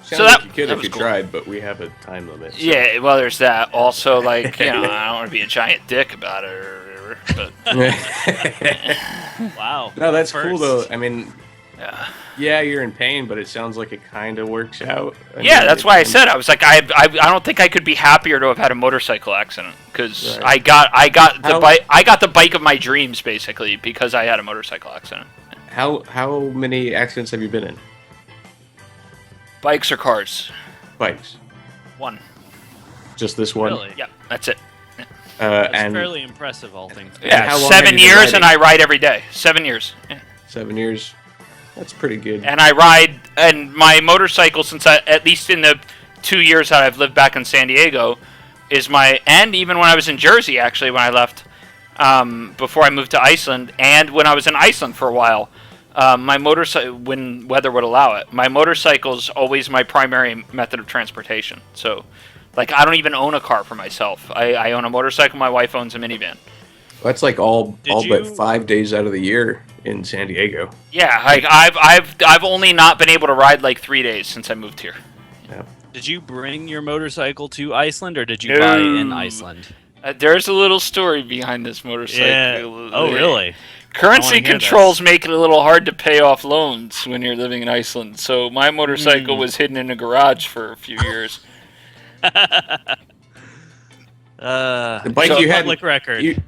So like you could if you tried, but we have a time limit. So. Yeah, well, there's that. Also, like, I don't want to be a giant dick about it. But wow. No, that's cool though. I mean, yeah, you're in pain, but it sounds like it kind of works out. That's why I said I was like, I don't think I could be happier to have had a motorcycle accident because I got the bike of my dreams basically because I had a motorcycle accident. How many accidents have you been in? Bikes or cars? Bikes. One. Just this one? Really? Yeah, that's it. That's fairly impressive, all things. Yeah, 7 years, and I ride every day. 7 years. Yeah. 7 years. That's pretty good. And I ride, and my motorcycle, since at least in the 2 years that I've lived back in San Diego, and even when I was in Jersey, actually, when I left, before I moved to Iceland, and when I was in Iceland for a while, my motorcycle, when weather would allow it, my motorcycle's always my primary method of transportation. So, like, I don't even own a car for myself. I own a motorcycle. My wife owns a minivan. That's like all but 5 days out of the year in San Diego. Yeah, like I've only not been able to ride like 3 days since I moved here. Yeah. Did you bring your motorcycle to Iceland, or did you buy in Iceland? There's a little story behind this motorcycle. Yeah. Oh, really? Currency controls make it a little hard to pay off loans when you're living in Iceland. So my motorcycle was hidden in a garage for a few years. The bike you had, public record.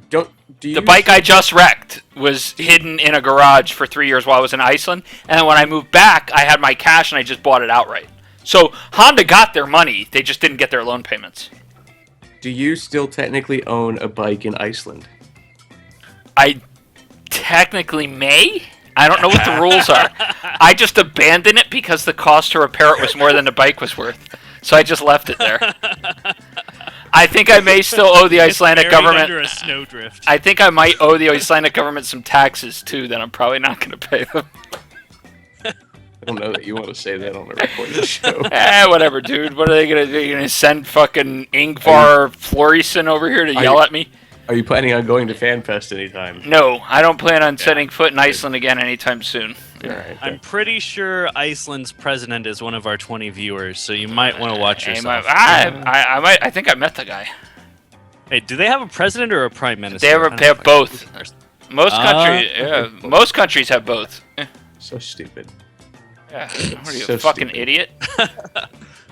The bike I just wrecked was hidden in a garage for 3 years while I was in Iceland. And then when I moved back, I had my cash and I just bought it outright. So Honda got their money. They just didn't get their loan payments. Do you still technically own a bike in Iceland? I technically may. I don't know what the rules are. I just abandoned it because the cost to repair it was more than the bike was worth. So I just left it there. I think I may still owe the Icelandic government. Under a snowdrift. I think I might owe the Icelandic government some taxes too that I'm probably not going to pay them. I don't know that you want to say that on a recorded show. Whatever, dude. What are they going to do? They're going to send fucking Ingvar Florison over here to yell at me? Are you planning on going to FanFest anytime? No, I don't plan on setting foot in Iceland again anytime soon. All right. I'm pretty sure Iceland's president is one of our 20 viewers, so you might want to watch yourself. I think I met the guy. Hey, do they have a president or a prime minister? They have both. Most countries have both. So stupid. Yeah, what are you, So a fucking stupid. idiot?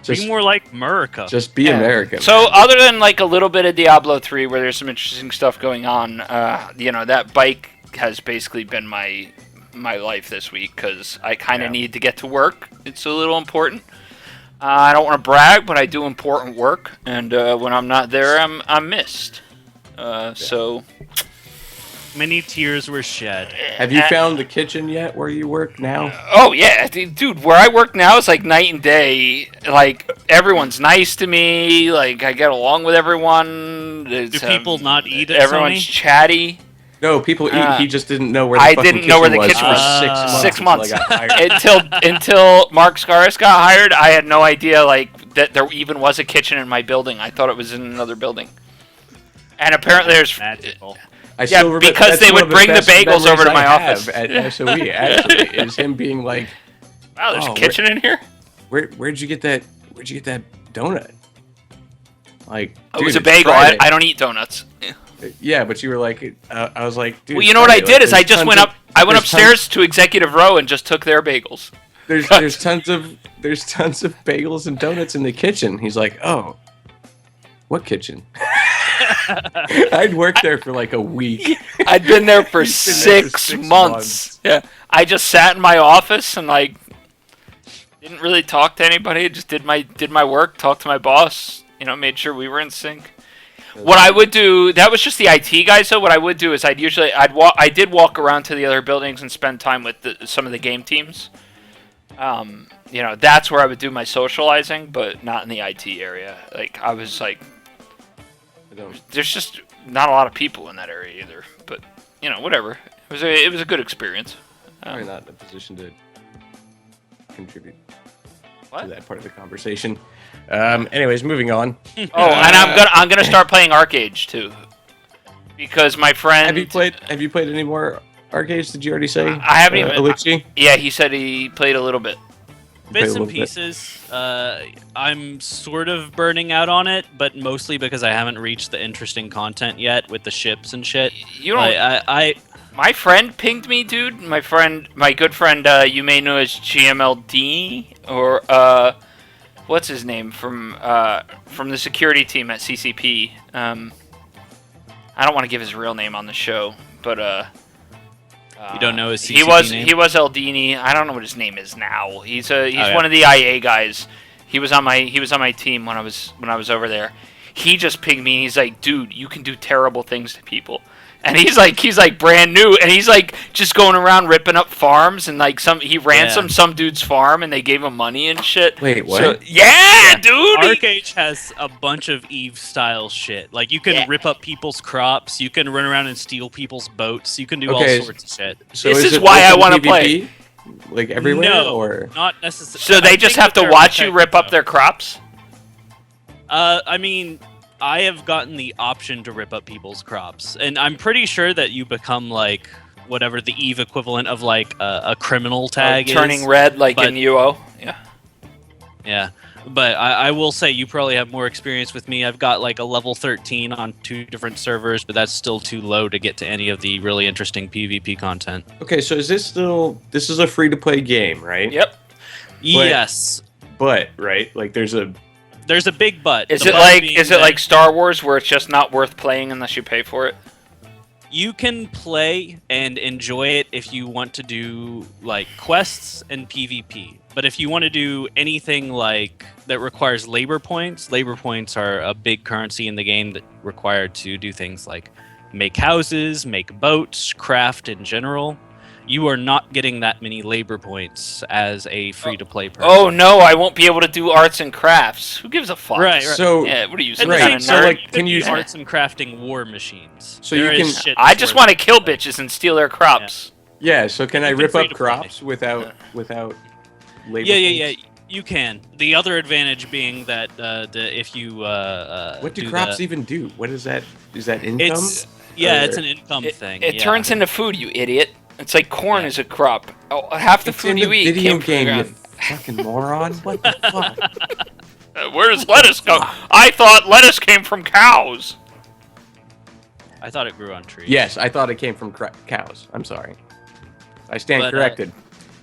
Be more like America. Just be American. So other than like a little bit of Diablo 3 where there's some interesting stuff going on, that bike has basically been my life this week because I kind of need to get to work. It's a little important. I don't want to brag, but I do important work, and when I'm not there, I'm missed. So many tears were shed. Have you found the kitchen yet where you work now? Oh yeah, dude. Where I work now is like night and day. Like everyone's nice to me. Like I get along with everyone. Do people not eat at Everyone's Sony? chatty. No, people eat. He just didn't know where the kitchen was for 6 months. Until I got hired. until Mark Scaris got hired, I had no idea like that there even was a kitchen in my building. I thought it was in another building. And apparently there's magical. Because they would bring the bagels over to my office at SOE. Actually, is him being like, "Wow, there's a kitchen in here." Where'd you get that? Where'd you get that donut? Like, it was a bagel. I don't eat donuts. Yeah, but you were like, I was like, dude. Well, you know what I did is I just went up. I went upstairs to Executive Row and just took their bagels. There's tons of bagels and donuts in the kitchen. He's like, oh, what kitchen? I'd worked there for like a week. I'd been there for 6 months. Yeah, I just sat in my office and like didn't really talk to anybody. Just did my work, talked to my boss. Made sure we were in sync. What I would do, that was just the IT guys. So what I would do is I did walk around to the other buildings and spend time with some of the game teams. That's where I would do my socializing, but not in the IT area. Like I was like, there's just not a lot of people in that area either. But whatever. It was a good experience. Probably not in a position to contribute to that part of the conversation. Anyways, moving on. Oh, and I'm gonna start playing ArcheAge too, because my friend. Have you played any more ArcheAge? Did you already say? I haven't even. Alexi? Yeah, he said he played a little bit. Bits and pieces. I'm sort of burning out on it, but mostly because I haven't reached the interesting content yet with the ships and shit. You don't. My friend pinged me, dude. My good friend, you may know as GMLD or what's his name from the security team at CCP. I don't want to give his real name on the show, but you don't know his CCP name? He was Eldini. I don't know what his name is now. He's one of the IA guys. He was on my team when I was over there. he just pinged me and he's like, dude, you can do terrible things to people. And he's like brand new, and he's like just going around ripping up farms, and like he ransomed some dude's farm, and they gave him money and shit. Wait, what? So, dude. ArcheAge has a bunch of Eve style shit. Like you can rip up people's crops, you can run around and steal people's boats, you can do all sorts of shit. So this is it why I open want to PvP? play. Like everywhere, No, or not necessarily. So they just have to watch you rip up their crops? I mean, I have gotten the option to rip up people's crops, and I'm pretty sure that you become like whatever the Eve equivalent of like a criminal tag turning is. red like in UO. Yeah, but I will say you probably have more experience with me. I've got like a level 13 on 2 different servers, but that's still too low to get to any of the really interesting PvP content. okay, so is this is a free to play game, right? Yep. Yes, But right, like there's a big but. Is The it but like being that like Star Wars where it's just not worth playing unless you pay for it? you can play and enjoy it if you want to do like quests and PvP. But if you want to do anything like that requires labor points are a big currency in the game that required to do things like make houses, make boats, craft in general. You are not getting that many labor points as a free-to-play person. Oh no, I won't be able to do arts and crafts. Who gives a fuck? Right. so Yeah, what are you And some Right, kind of so, nerd? like, can you- arts and crafting war machines? So you There is can- shit I just for want to that. kill bitches and steal their crops. yeah. So can I You can rip free up to play. crops without labor? Yeah. points? You can. The other advantage being that if you What do crops even do? What is that? Is that income? it's Or- it's an income thing. It yeah. turns into food, you idiot. It's like corn is a crop. Oh, half the It's food in you the eat video came from the game, you ground. fucking moron. What the fuck? Where does lettuce go? I thought lettuce came from cows. I thought it grew on trees. Yes, I thought it came from cows. I'm sorry. I stand But, corrected.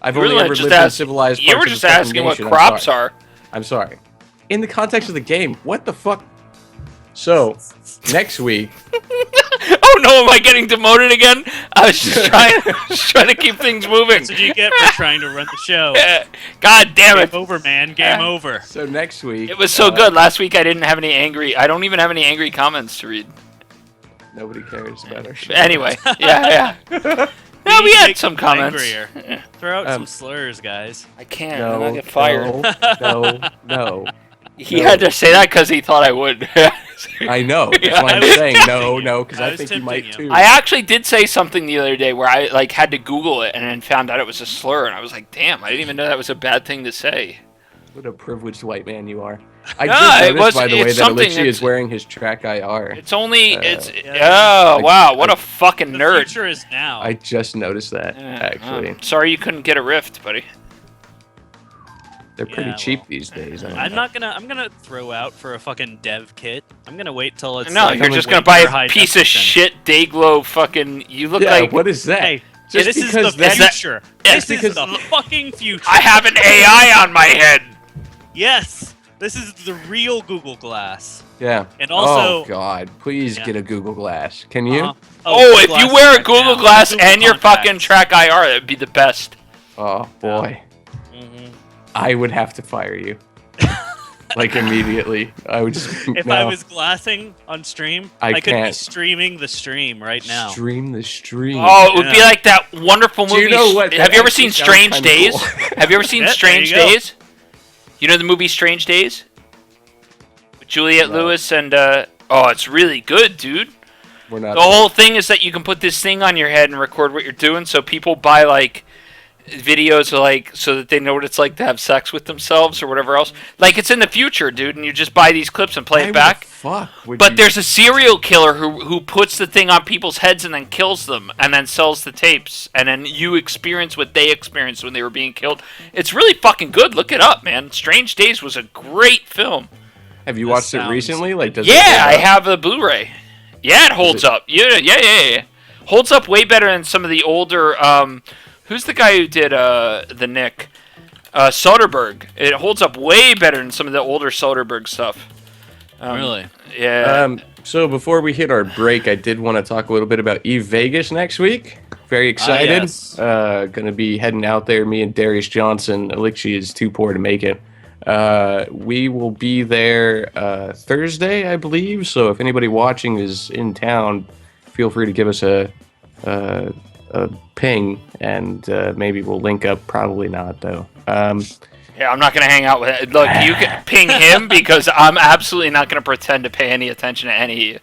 I've You were only like ever just lived in ask- civilized You were parts of just the fucking asking what nation. crops are. I'm sorry. In the context of the game, what the fuck? So, next week, Oh no, am I getting demoted again? I was just trying to keep things moving. That's what you get for trying to run the show. God damn Game it. over, man. Game over. so next week, It was so good. Last week I didn't have any I don't even have any angry comments to read. Nobody cares about our shit. Anyway, yeah. No, we need to had make some people comments. angrier. Throw out some slurs, guys. I can't. No, I'll get fired. no. He had to say that because he thought I would. I know. That's Yeah, why I I'm was saying tempting no, you. no, because I I was think you tempting might you. too. I actually did say something the other day where I like had to Google it and then found out it was a slur, and I was like, "Damn, I didn't even know that was a bad thing to say." What a privileged white man you are. I No, just it noticed, was- by the way, it's that something Alexi that's- is wearing his track IR. It's only it's yeah. oh wow, what a fucking The nerd. future is now. I just noticed that, Yeah, actually. sorry you couldn't get a Rift, buddy. They're pretty Yeah, cheap well, these days. I'm gonna throw out for a fucking dev kit. I'm gonna wait till it's No, like you're on just way gonna buy for high a piece of definition. shit Dayglow fucking. You look Yeah, like what is that? Hey, Just this is because the that's- future. This is because- the fucking future. I have an AI on my head. Yes, this is the real Google Glass. Yeah. And also- oh God, please Yeah. get a Google Glass. Can you? Uh-huh. Oh, if you Glass wear a right Google now. Glass Google and your fucking contacts. track IR, that'd be the best. Oh boy, Mhm. I would have to fire you. Like immediately. I would just. If no. I was glassing on stream, I could be can't. streaming the stream right now. Stream the stream. Oh, it would be Yeah. like that wonderful Do movie. you know what? Have That you ever actually seen sounds Strange kinda Days? cool. Have you ever seen Yeah, there Strange you go. Days? You know the movie Strange Days? With Juliette No. Lewis and oh, it's really good, dude. We're not. The whole thing is that you can put this thing on your head and record what you're doing, so people buy like videos of, like so that they know what it's like to have sex with themselves or whatever else. Like it's in the future, dude, and you just buy these clips and play Why it the back. fuck would But you- there's a serial killer who puts the thing on people's heads and then kills them and then sells the tapes and then you experience what they experienced when they were being killed. It's really fucking good. Look it up, man. Strange Days was a great film. Have you This watched it sounds- recently? Like, does it Yeah, hold I up? have the Blu-ray. Yeah, it holds up. Yeah. Holds up way better than some of the older. Who's the guy who did the Nick? Soderbergh. It holds up way better than some of the older Soderbergh stuff. Really? Yeah. So before we hit our break, I did want to talk a little bit about Eve Vegas next week. Very excited. yes. Gonna be heading out there. Me and Darius Johnson. Alexi is too poor to make it. We will be there Thursday, I believe. So if anybody watching is in town, feel free to give us a ping, and maybe we'll link up. Probably not, though. Yeah, I'm not going to hang out with it. Look, you can ping him because I'm absolutely not going to pretend to pay any attention to any of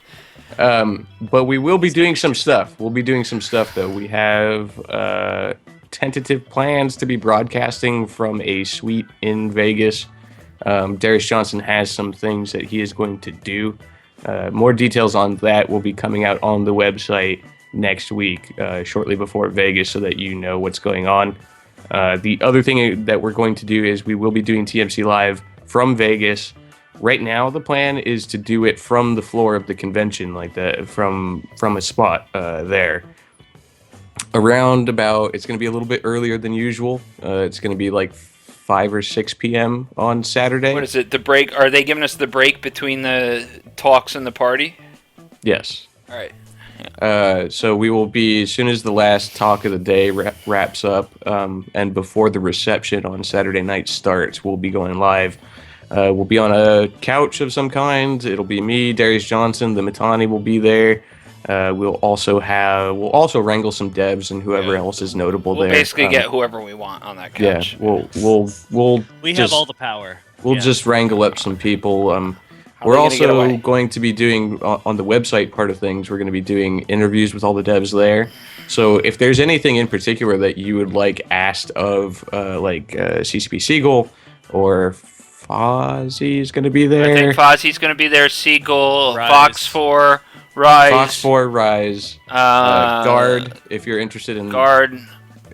you. But we will be doing some stuff. We'll be doing some stuff, though. We have tentative plans to be broadcasting from a suite in Vegas. Darius Johnson has some things that he is going to do. More details on that will be coming out on the website next week, shortly before Vegas, so that you know what's going on. The other thing that we're going to do is we will be doing TMC Live from Vegas. Right now, the plan is to do it from the floor of the convention, like from a spot there. Around about, it's going to be a little bit earlier than usual. It's going to be like 5 or 6 p.m. on Saturday. What is it? The break? Are they giving us the break between the talks and the party? Yes. All right. So we will be, as soon as the last talk of the day wraps up, and before the reception on Saturday night starts, we'll be going live. We'll be on a couch of some kind. It'll be me, Darius Johnson, the Matani will be there. We'll also wrangle some devs and whoever else is notable there. We'll basically get whoever we want on that couch. Yeah, We have all the power. We'll just wrangle up some people. We're also going to be doing, on the website part of things, we're going to be doing interviews with all the devs there. So if there's anything in particular that you would like asked of, CCP Siegel or Fozzie's going to be there. I think Fozzie's going to be there. Siegel, Rise. Fox 4, Rise. Fox 4, Rise. Guard, if you're interested in Guard.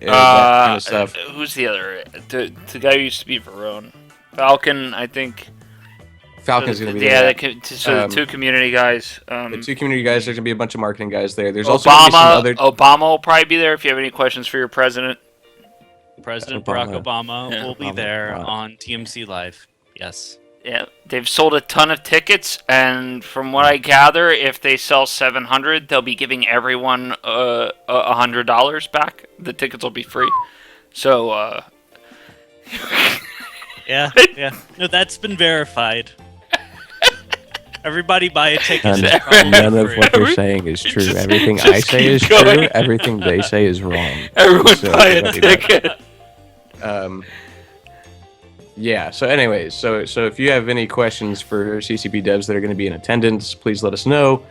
that kind of stuff. Who's the other? The guy who used to be Verone. Falcon, I think. Falcon's going to be there. there. The two community guys. The two community guys, there's going to be a bunch of marketing guys there. There's Obama, also going to be some other... Obama will probably be there if you have any questions for your president. President Obama. Barack Obama will be Obama. there Wow. on TMC Live. Yes. Yeah, they've sold a ton of tickets, and from what I gather, if they sell 700, they'll be giving everyone $100 back. The tickets will be free. So, Yeah. No, that's been verified. Everybody buy a ticket. None of what they're saying is true. Just- Everything just I say keep is going. true. Everything they say is wrong. everyone So, buy a everybody knows. ticket. Yeah. So, anyways, so if you have any questions for CCP devs that are going to be in attendance, please let us know.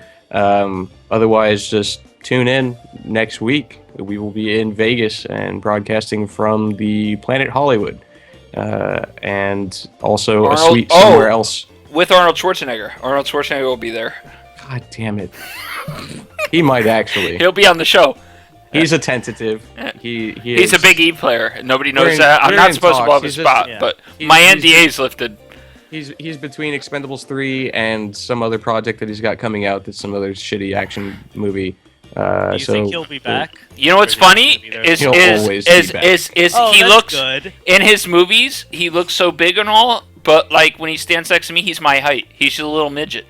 Otherwise, just tune in next week. We will be in Vegas and broadcasting from the Planet Hollywood, and also a Arnold- suite somewhere else. With Arnold Schwarzenegger. Arnold Schwarzenegger will be there. God damn it! He might actually. He'll be on the show. He's a tentative. He's a Big E player. Nobody knows We're in- that. I'm we're not in supposed to talks. blow up his He's just- spot, yeah. but He's- my he's- NDA's lifted. He's between Expendables 3 and some other project that he's got coming out. That's some other shitty action movie. Do you think he'll be back? You know what's Or is he funny gonna be there? is He'll always be back. Oh, he that's looks good. in his movies. He looks so big and all, but like when he stands next to me, he's my height. He's just a little midget.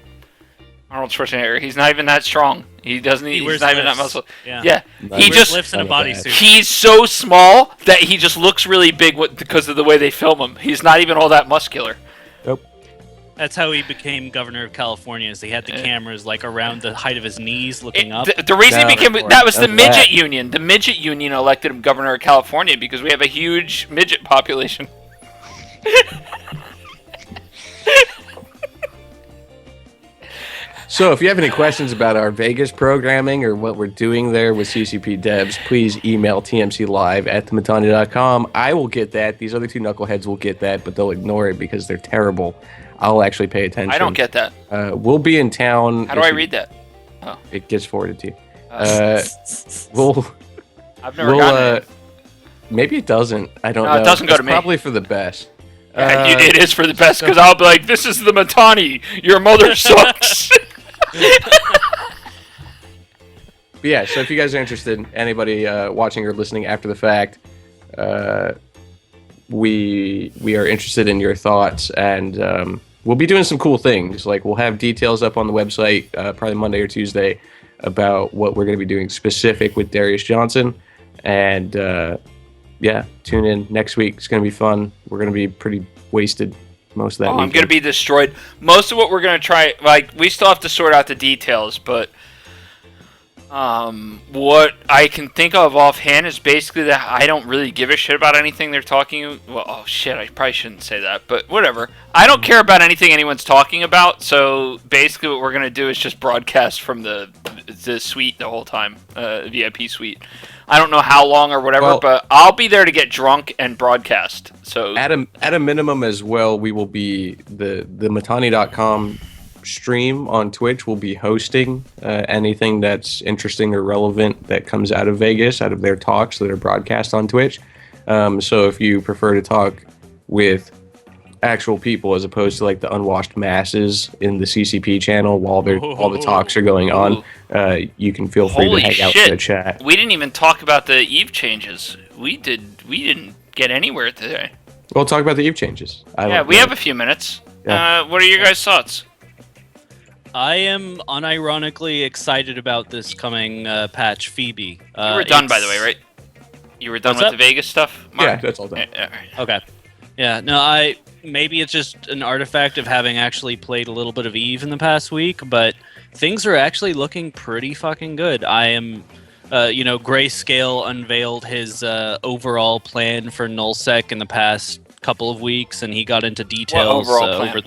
Arnold Schwarzenegger. He's not even that strong. He doesn't. He He's wears not even that lifts. muscle. Yeah. None He of just lifts in a none of that. bodysuit. he's so small that he just looks really big because of the way they film him. He's not even all that muscular. Nope. That's how he became governor of California. Is he had the cameras like around the height of his knees, looking up. The reason No, he became before. that was the That's midget that. union. The midget union elected him governor of California because we have a huge midget population. So if you have any questions about our Vegas programming or what we're doing there with CCP devs, please email tmclive@thematani.com. I will get that. These other two knuckleheads will get that, but they'll ignore it because they're terrible. I'll actually pay attention. I don't get that. We'll be in town. How do I read that? It gets forwarded to you. Uh, We'll I've never gotten it. maybe it doesn't. I don't No, know. it doesn't go It's to me. Probably for the best. Yeah, it is for the best because I'll be like, "This is the Matani. Your mother sucks." But yeah, so if you guys are interested, anybody watching or listening after the fact, we are interested in your thoughts, and we'll be doing some cool things. Like we'll have details up on the website probably Monday or Tuesday about what we're going to be doing specific with Darius Johnson, and yeah, tune in next week. It's going to be fun. We're going to be pretty wasted most of that. Oh, I'm gonna be destroyed. Most of what we're gonna try, like, we still have to sort out the details, but what I can think of offhand is basically that I don't really give a shit about anything they're talking. Well, oh shit, I probably shouldn't say that, but whatever. I don't care about anything anyone's talking about. So basically, what we're gonna do is just broadcast from the suite the whole time, VIP suite. I don't know how long or whatever, but I'll be there to get drunk and broadcast. So at a minimum as well, we will be the Matani.com stream on Twitch will be hosting anything that's interesting or relevant that comes out of Vegas, out of their talks that are broadcast on Twitch. So if you prefer to talk with actual people as opposed to like the unwashed masses in the CCP channel while the talks are going on, you can feel free to hang out in the chat. We didn't even talk about the Eve changes. We didn't get anywhere today. We'll talk about the Eve changes. We have a few minutes. Yeah. What are your guys' thoughts? I am unironically excited about this coming patch, Phoebe. You were done, by the way, right? You were done with the Vegas stuff, Mark? Yeah, that's all done. Okay. Yeah, no, maybe it's just an artifact of having actually played a little bit of Eve in the past week, but things are actually looking pretty fucking good. I am, Grayscale unveiled his overall plan for nullsec in the past couple of weeks, and he got into details. What overall plan?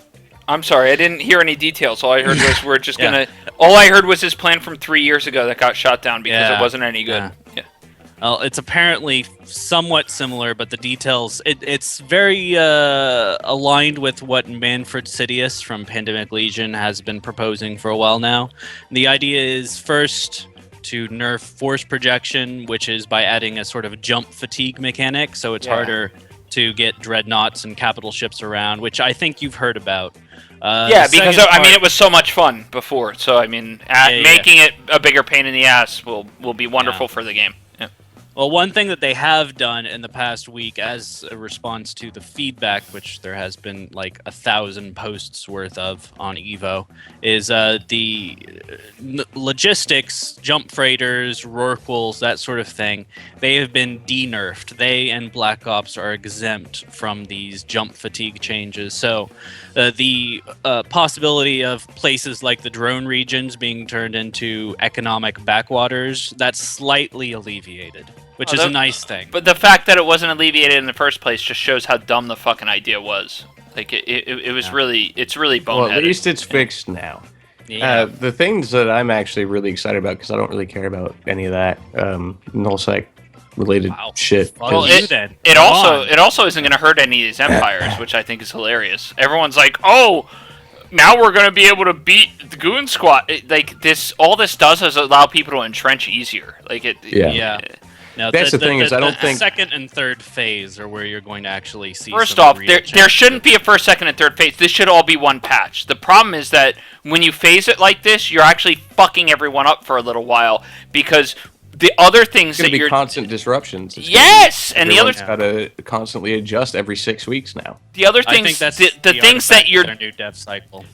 I'm sorry, I didn't hear any details. All I heard was we're just gonna. All I heard was his plan from 3 years ago that got shot down because it wasn't any good. Yeah. Well, it's apparently somewhat similar, but the details it's very aligned with what Manfred Sidious from Pandemic Legion has been proposing for a while now. The idea is first to nerf force projection, which is by adding a sort of jump fatigue mechanic, so it's harder to get dreadnoughts and capital ships around, which I think you've heard about. Because it was so much fun before. So I mean, making it a bigger pain in the ass will be wonderful for the game. Yeah. Well, one thing that they have done in the past week as a response to the feedback, which there has been like 1,000 posts worth of on Evo, is the logistics, jump freighters, Rorquals, that sort of thing. They have been de-nerfed. They and Black Ops are exempt from these jump fatigue changes. So the possibility of places like the drone regions being turned into economic backwaters, that's slightly alleviated. Which is a nice thing. But the fact that it wasn't alleviated in the first place just shows how dumb the fucking idea was. Like, it was really, it's really boneheaded. Well, at least it's fixed now. Yeah. The things that I'm actually really excited about, because I don't really care about any of that nullsec related shit. Well, it also isn't going to hurt any of these empires, which I think is hilarious. Everyone's like, oh, now we're going to be able to beat the Goon Squad. All this does is allow people to entrench easier. Now, that's the thing is, I don't think second and third phase are where you're going to actually see. First off, there shouldn't be a first, second, and third phase. This should all be one patch. The problem is that when you phase it like this, you're actually fucking everyone up for a little while because the other things that you're constant disruptions. Yes, and the other got to constantly adjust every 6 weeks now. The other things, I think that's the things that you're their new dev cycle.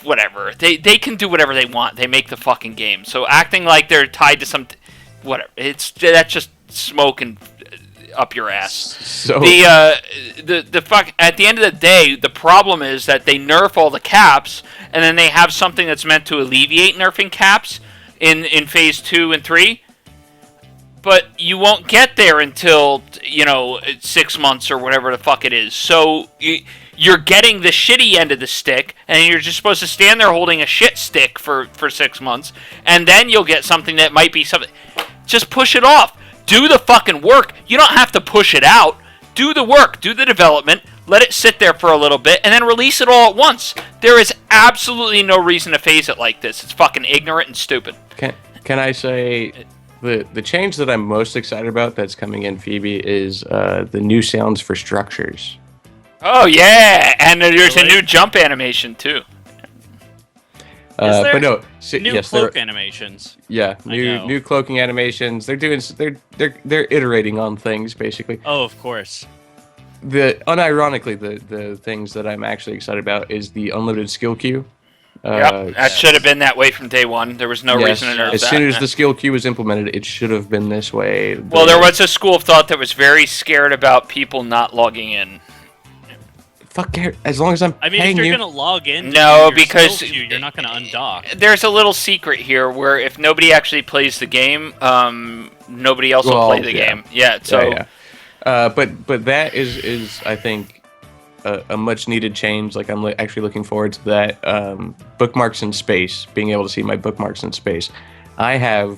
Whatever they can do whatever they want. They make the fucking game. So acting like they're tied to some. Whatever. That's just smoking up your ass. So the fuck at the end of the day, the problem is that they nerf all the caps, and then they have something that's meant to alleviate nerfing caps in phase 2 and 3. But you won't get there until 6 months or whatever the fuck it is. So you're getting the shitty end of the stick, and you're just supposed to stand there holding a shit stick for 6 months, and then you'll get something that might be something. Just push it off. Do the fucking work. You don't have to push it out. Do the work. Do the development. Let it sit there for a little bit, and then release it all at once. There is absolutely no reason to phase it like this. It's fucking ignorant and stupid. Can I say the change that I'm most excited about that's coming in Phoebe is the new sounds for structures. Oh yeah, and there's a new jump animation too. But no, new cloak animations. Yeah, new cloaking animations. They're iterating on things basically. Oh, of course. Unironically, the things that I'm actually excited about is the unlimited skill queue. That should have been that way from day one. There was no reason to nerf that. As soon as the skill queue was implemented, it should have been this way. Well, there was a school of thought that was very scared about people not logging in. Fuck it. As long as I'm I mean, paying if you're you. gonna log in, No, your because skill queue, you're not gonna undock. there's a little secret here where if nobody actually plays the game, nobody else will play the game. Yeah. So. Yeah. But that is I think a much needed change. Like I'm actually looking forward to that. Bookmarks in space, being able to see my bookmarks in space. I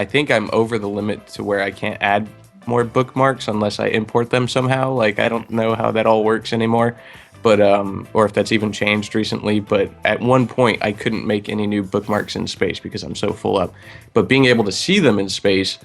think I'm over the limit to where I can't add more bookmarks unless I import them somehow. Like I don't know how that all works anymore, but or if that's even changed recently. But at one point I couldn't make any new bookmarks in space because I'm so full up. But being able to see them in space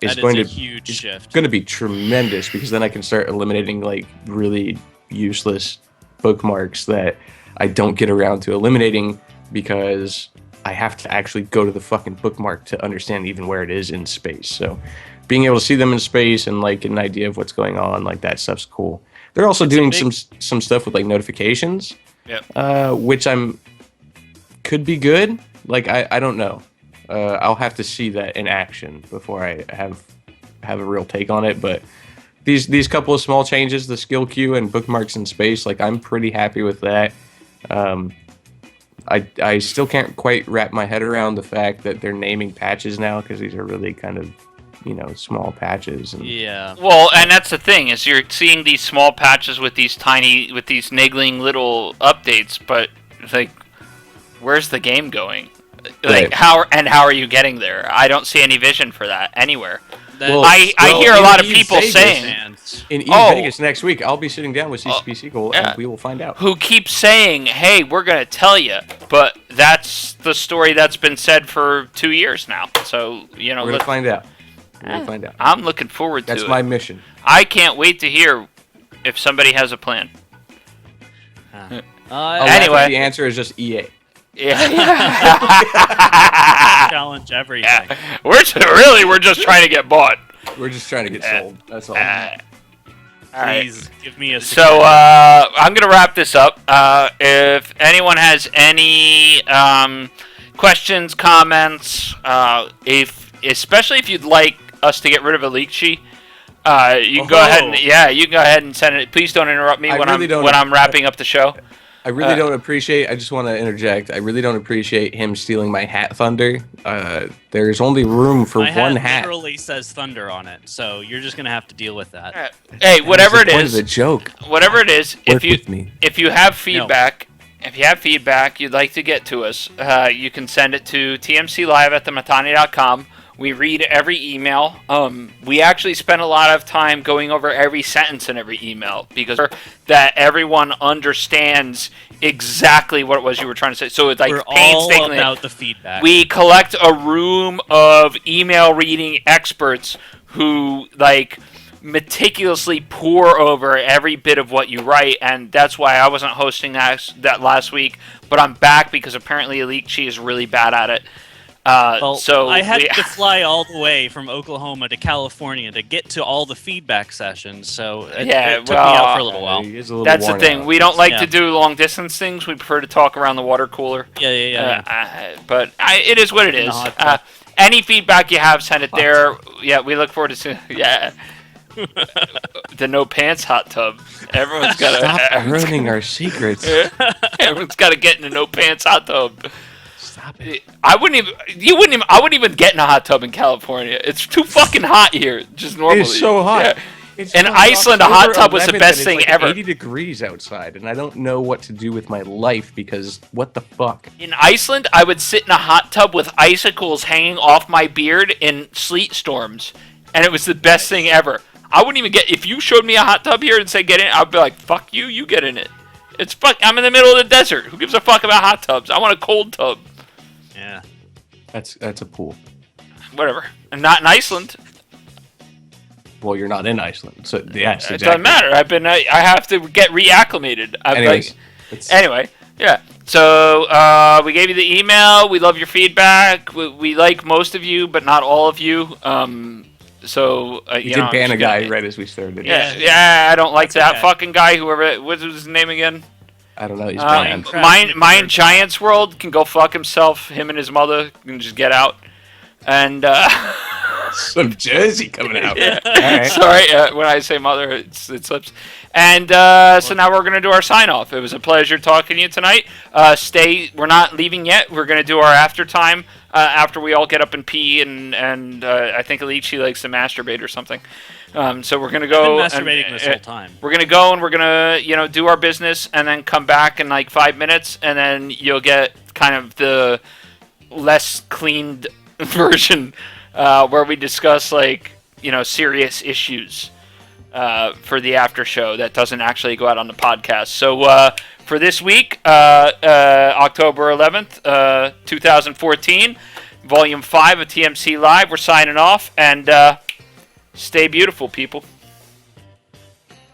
is going to huge shift. Going to be tremendous because then I can start eliminating like really useless bookmarks that I don't get around to eliminating because I have to actually go to the fucking bookmark to understand even where it is in space. So being able to see them in space and like get an idea of what's going on, like that stuff's cool. They're also doing some stuff with like notifications, which could be good. Like I don't know. I'll have to see that in action before I have a real take on it. But these couple of small changes, the skill queue and bookmarks in space, like I'm pretty happy with that. I still can't quite wrap my head around the fact that they're naming patches now because these are really kind of, small patches. And Yeah. Well, and that's the thing is you're seeing these small patches with these niggling little updates, but like, where's the game going? Like Right. how are you getting there? I don't see any vision for that anywhere. Well, I hear a in lot of East people Vegas- saying In E Oh. Vegas next week, I'll be sitting down with CCP Sequel yeah. and we will find out. who keep saying, "Hey, we're gonna tell you," but that's the story that's been said for 2 years now. So We're gonna find out. We're gonna find out. I'm looking forward That's to my it. mission. I can't wait to hear if somebody has a plan. Anyway. The answer is just EA. Yeah. Challenge everything. We're just trying to get bought. We're just trying to get sold. That's all. All right. Please give me a. So I'm gonna wrap this up. If anyone has any questions, comments, especially if you'd like us to get rid of a leak sheet, you can go ahead and send it. Please don't interrupt me when I'm wrapping up the show. I really don't appreciate. I just want to interject. I really don't appreciate him stealing my hat thunder. There's only room for My one hat hat. literally says thunder on it, so you're just gonna have to deal with that. Hey, whatever it That's the point is, of the joke. whatever it is, Work with me. if you have feedback, you'd like to get to us, you can send it to tmclive@thematani.com. We read every email. We actually spend a lot of time going over every sentence in every email because that everyone understands exactly what it was you were trying to say. So it's like We're all painstakingly. about the feedback. We collect a room of email reading experts who like meticulously pore over every bit of what you write, and that's why I wasn't hosting that last week, but I'm back because apparently Elite Chi is really bad at it. So I had to fly all the way from Oklahoma to California to get to all the feedback sessions, so it took me out for a little while. That's the thing. We don't like to do long distance things. We prefer to talk around the water cooler. Yeah. But it is what it is. Any feedback you have, send it there. Yeah, we look forward to seeing. Yeah. The no pants hot tub. Everyone's got to Stop ruining our secrets. Everyone's got to get in a no pants hot tub. Stop it. I wouldn't even get in a hot tub in California. It's too fucking hot here. Just normally. It's so hot. Yeah. It's In so Iceland, a hot tub was the October best 11th, thing and it's like ever. 80 degrees outside, and I don't know what to do with my life because what the fuck? In Iceland, I would sit in a hot tub with icicles hanging off my beard in sleet storms, and it was the best thing ever. I wouldn't even get if you showed me a hot tub here and said get in. I'd be like, fuck you, you get in it. I'm in the middle of the desert. Who gives a fuck about hot tubs? I want a cold tub. Yeah. That's a pool. Whatever. I'm not in Iceland. Well, you're not in Iceland, so yes, It exactly. doesn't matter. I have to get reacclimated. Anyways, Anyway, yeah. So we gave you the email. We love your feedback. We like most of you, but not all of you. So you did ban a guy right as we started. Yeah. I don't like That's that okay. fucking guy. Whoever, what's his name again? I don't know. He's banned. Mine Giants World can go fuck himself. Him and his mother can just get out. And Some Jersey coming out. Yeah. All right. Sorry, when I say mother, it slips. And so now we're going to do our sign-off. It was a pleasure talking to you tonight. We're not leaving yet. We're going to do our after time after we all get up and pee, and I think Alici likes to masturbate or something. So we're going to go. I've been masturbating this whole time. We're going to go and we're going to, do our business and then come back in like 5 minutes, and then you'll get kind of the less cleaned version where we discuss serious issues for the after show that doesn't actually go out on the podcast. So for this week, October 11th, 2014, Volume 5 of TMC Live, we're signing off, and stay beautiful, people.